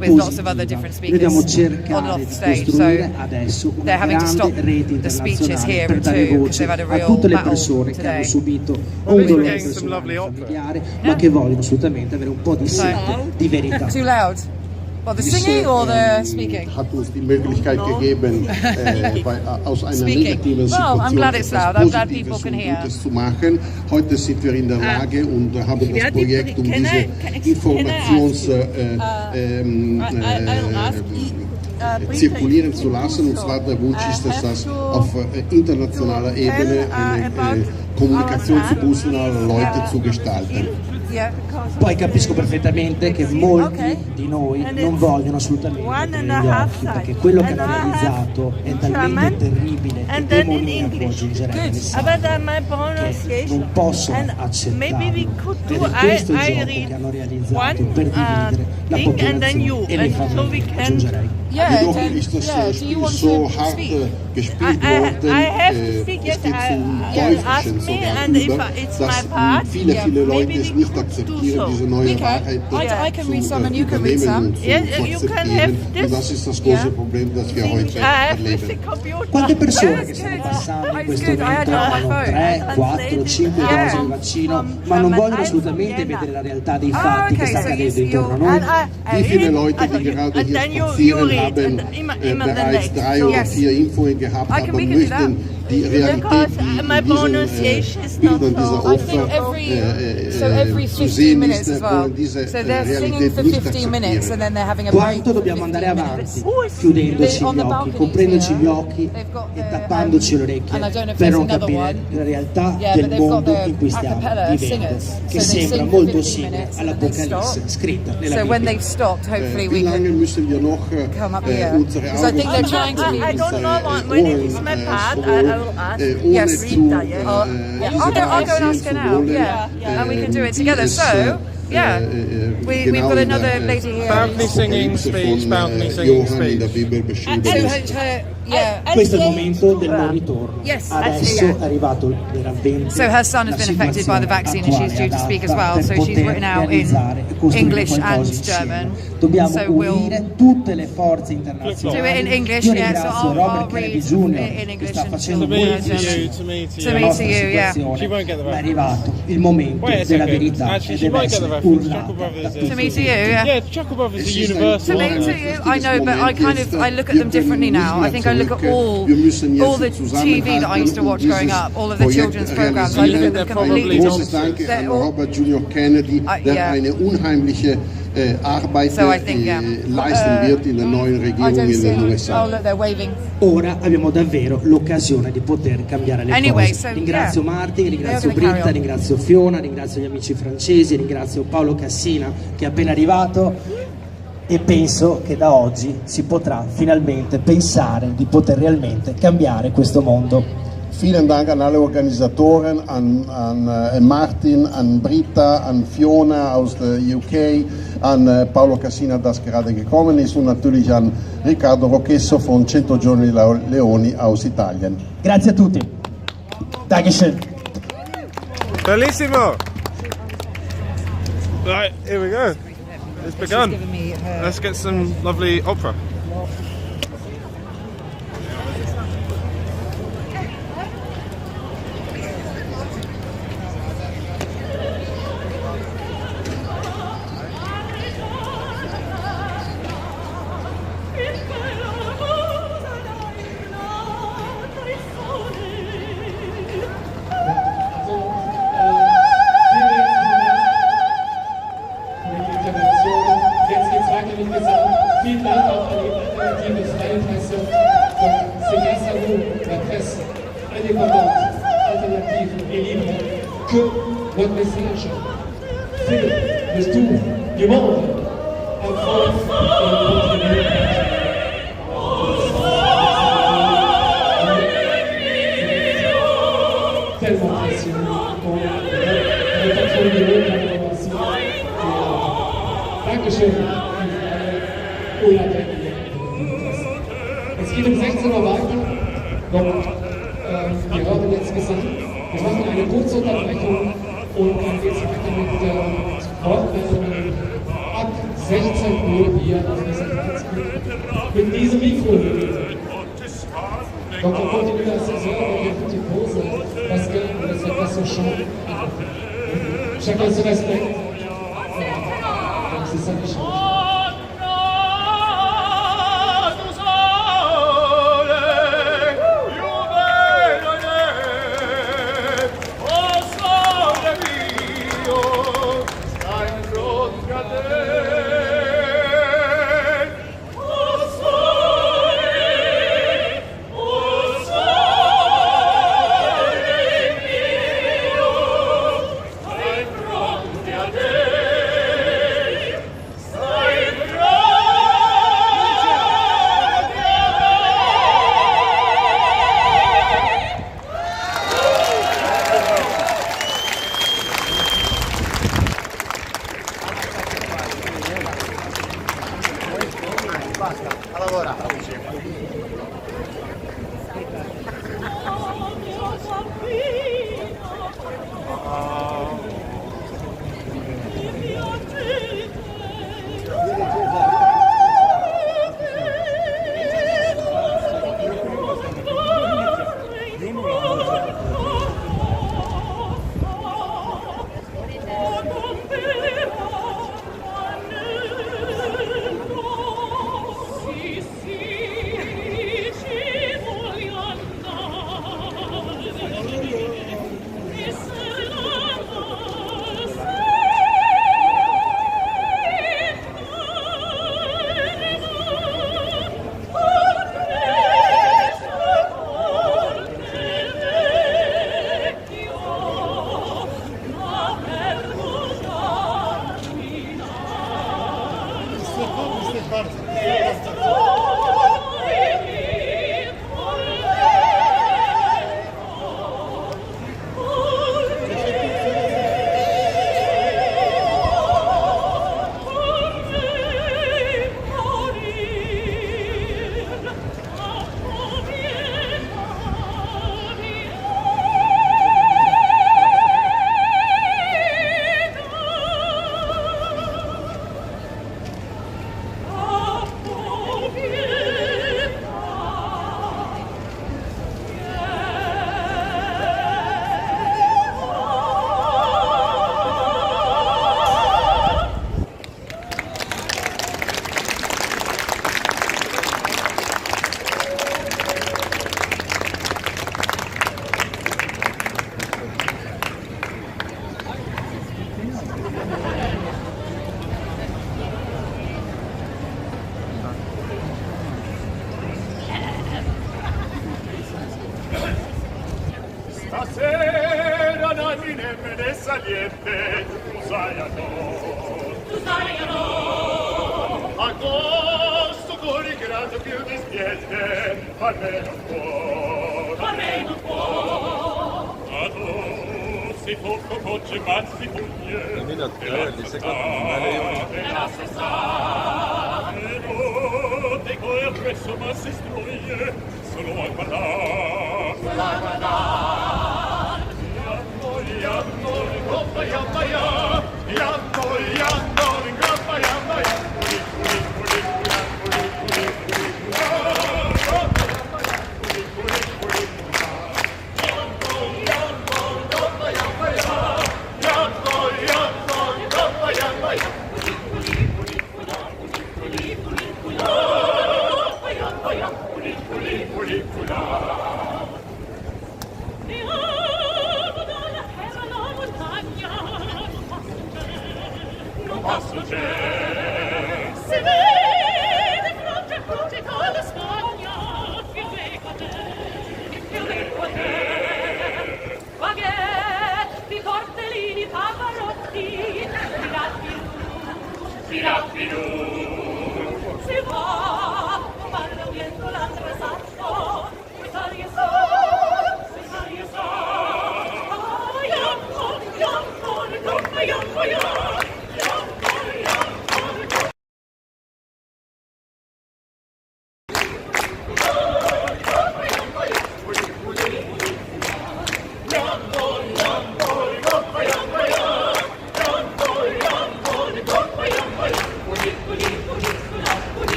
with lots of other different speakers on and off the stage. So they're having to stop the speeches here too, because they've had a real battle today. We're getting some lovely opera. ma che vogliono assolutamente avere un po' di verità. Too loud. Well, the singing or the speaking? Hat uns die Möglichkeit gegeben, aus einer negativen Well, I'm Situation glad it's loud. I'm glad people Positives can und hear. Gutes zu machen. Heute sind wir in der Lage und haben das Projekt, diese zirkulieren zu lassen. Und zwar der Wunsch ist, dass das auf internationaler Ebene eine Kommunikation zu Bussen aller Leute zu gestalten. Poi capisco perfettamente che molti di noi non vogliono assolutamente vedere negli occhi, perché quello che hanno realizzato è talmente terribile e demoniaco, aggiungerei nel senso che non possono accettare. Ed è questo il gioco che hanno realizzato per dividere la popolazione e le famiglie, aggiungerei. Jedoch ist das Spiel so hart gespielt worden, es geht zum Teuflischen sogar über, dass viele Leute es nicht akzeptieren, diese neue Wahrheit zu übernehmen und zu akzeptieren. Und das ist das große Problem, das wir heute erleben. Quante persone che stanno passando in questo momento hanno 3, 4, 5 dosi di vaccino, ma non vogliono assolutamente vedere la realtà dei fatti che sta accadendo intorno a noi? Wie viele Leute, die gerade hier spazieren, haben bereits 3 oder 4 Impfungen gehabt, aber möchten die Realität, die in diesen Bildern dieser Opfer zu sehen ist, wollen diese Realität nicht akzeptieren. Quanto dobbiamo andare avanti, chiudendoci gli occhi, comprendoci gli occhi e tappandoci le orecchie per non capire la realtà del mondo in cui stiamo vivendo, che sembra molto simile all'Apocalisse scritta nella Bibbia. Wie lange müssen wir noch unsere Augen I'll go and ask her now. Yeah, and we can do it together. So, yeah, we've got another lady here. Balcony singing speech, balcony singing speech. Questo è il momento del non ritorno. Yes. Adesso è arrivato veramente. So her son has been affected by the vaccine and she's due to speak as well. So she's written out in English and German. Dobbiamo unire tutte le forze internazionali. Do it in English, Io yeah. So ringrazio I'll Robert read Kennedy in English che sta and facendo To molto to you, yeah. ma è arrivato il momento della verità Actually, e she deve might get the essere reference. urlata Chuckle Brothers da is. tutti To me, to you, Yeah, yeah. Chuckle Brothers is universal. To me, to you, I know, but I look at them differently now. I think I look at all the TV that I used to watch growing up, all of the children's programs. I look at them completely Großes Danke an Robert Junior Kennedy, der eine unheimliche Arbeit leisten wird in der neuen Regierung in den USA. Oh, look, they're waving. Ora abbiamo davvero l'occasione di poter cambiare le Anyway, cose. so, Ringrazio Martin, ringrazio They're gonna Britta, carry on. ringrazio Fiona, ringrazio gli amici francesi, ringrazio Paolo Cassina che è appena arrivato e penso che da oggi si potrà finalmente pensare di poter realmente cambiare questo mondo. Vielen Dank an alle Organisatoren, an Martin, an Britta, an Fiona aus der UK, an Paolo Cassina, das gerade gekommen ist, und natürlich an Riccardo Rocchesso von 100 Giorni Leoni aus Italien. Grazie a tutti. Dankeschön. Bellissimo! Right, here we go. It's begun. She's given me her- Let's get some lovely opera. Jetzt geht es weiter mit Gesang. Vielen Dank auch an die Alternative Freie Presse von Segassarou, la presse indépendante, alternative et libre, que votre message fait le tour du monde afin de contribuer Impression und Dankeschön an alle unabhängige Interessen. Es geht um 16 Uhr weiter und wir hören jetzt Gesang. Wir machen eine kurze Unterbrechung und dann geht es weiter mit Wortmeldungen ab 16 Uhr hier auf dieser Platzbühne mit diesem Mikro. Donc on continue la saison avec une petite pause parce que cette façon change. Chacun se respecte. Donc c'est ça qui change. Stasera noi nemmeno saliente, tu sai a noi. Agosto con il grado più dispiace, almeno un po', almeno un po'. A tu si fuoco voce ma si puglie, e la stessa. E notte con il presso ma si struie, solo a guardare, solo a guardare.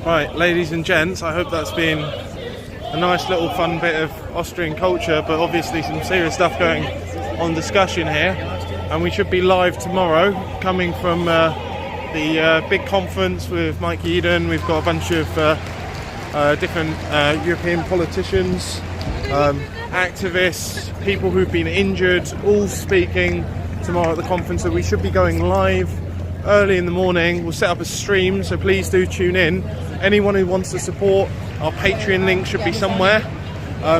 Right, ladies and gents, I hope that's been a nice little fun bit of Austrian culture, but obviously some serious stuff going on discussion here. And we should be live tomorrow, coming from the big conference with Mike Eden. We've got a bunch of different European politicians, activists, people who've been injured, all speaking tomorrow at the conference. So we should be going live early in the morning. We'll set up a stream, so please do tune in. Anyone who wants to support, our Patreon link should be somewhere.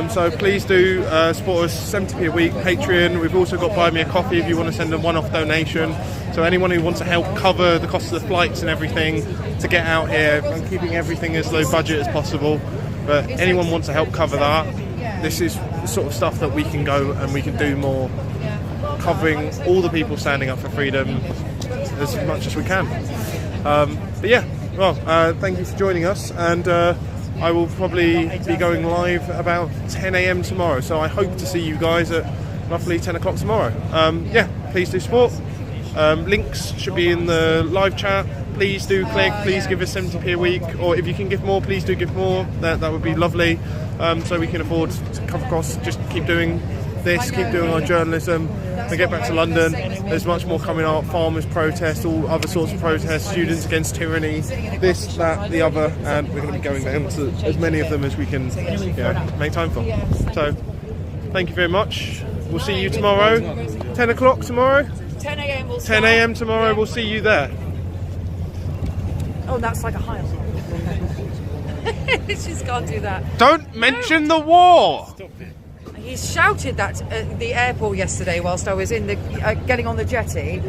So please do support us, 70p a week, Patreon. We've also got Buy Me a Coffee if you want to send a one-off donation. So anyone who wants to help cover the cost of the flights and everything to get out here, I'm keeping everything as low budget as possible. But anyone wants to help cover that, this is the sort of stuff that we can go and we can do more, covering all the people standing up for freedom as much as we can. But yeah, well, thank you for joining us, and I will probably be going live about 10 AM tomorrow, so I hope to see you guys at roughly 10 o'clock tomorrow. Yeah, please do support. Links should be in the live chat. Please do click, please give us 70p a week, or if you can give more, please do give more. That would be lovely, so we can afford to cover costs. Just keep doing this, keep doing our journalism. When we get back to London, there's much more coming out. Farmers protest, all other sorts of protests, students against tyranny, this, that, the other, and we're going to be going down to as many of them as we can make time for. So thank you very much. We'll see you tomorrow. 10 o'clock tomorrow? 10 AM we'll 10 AM tomorrow, we'll see you there. Oh, that's like a high. She's can't do that. Don't mention the war! He shouted that at the airport yesterday whilst I was in the getting on the jetty.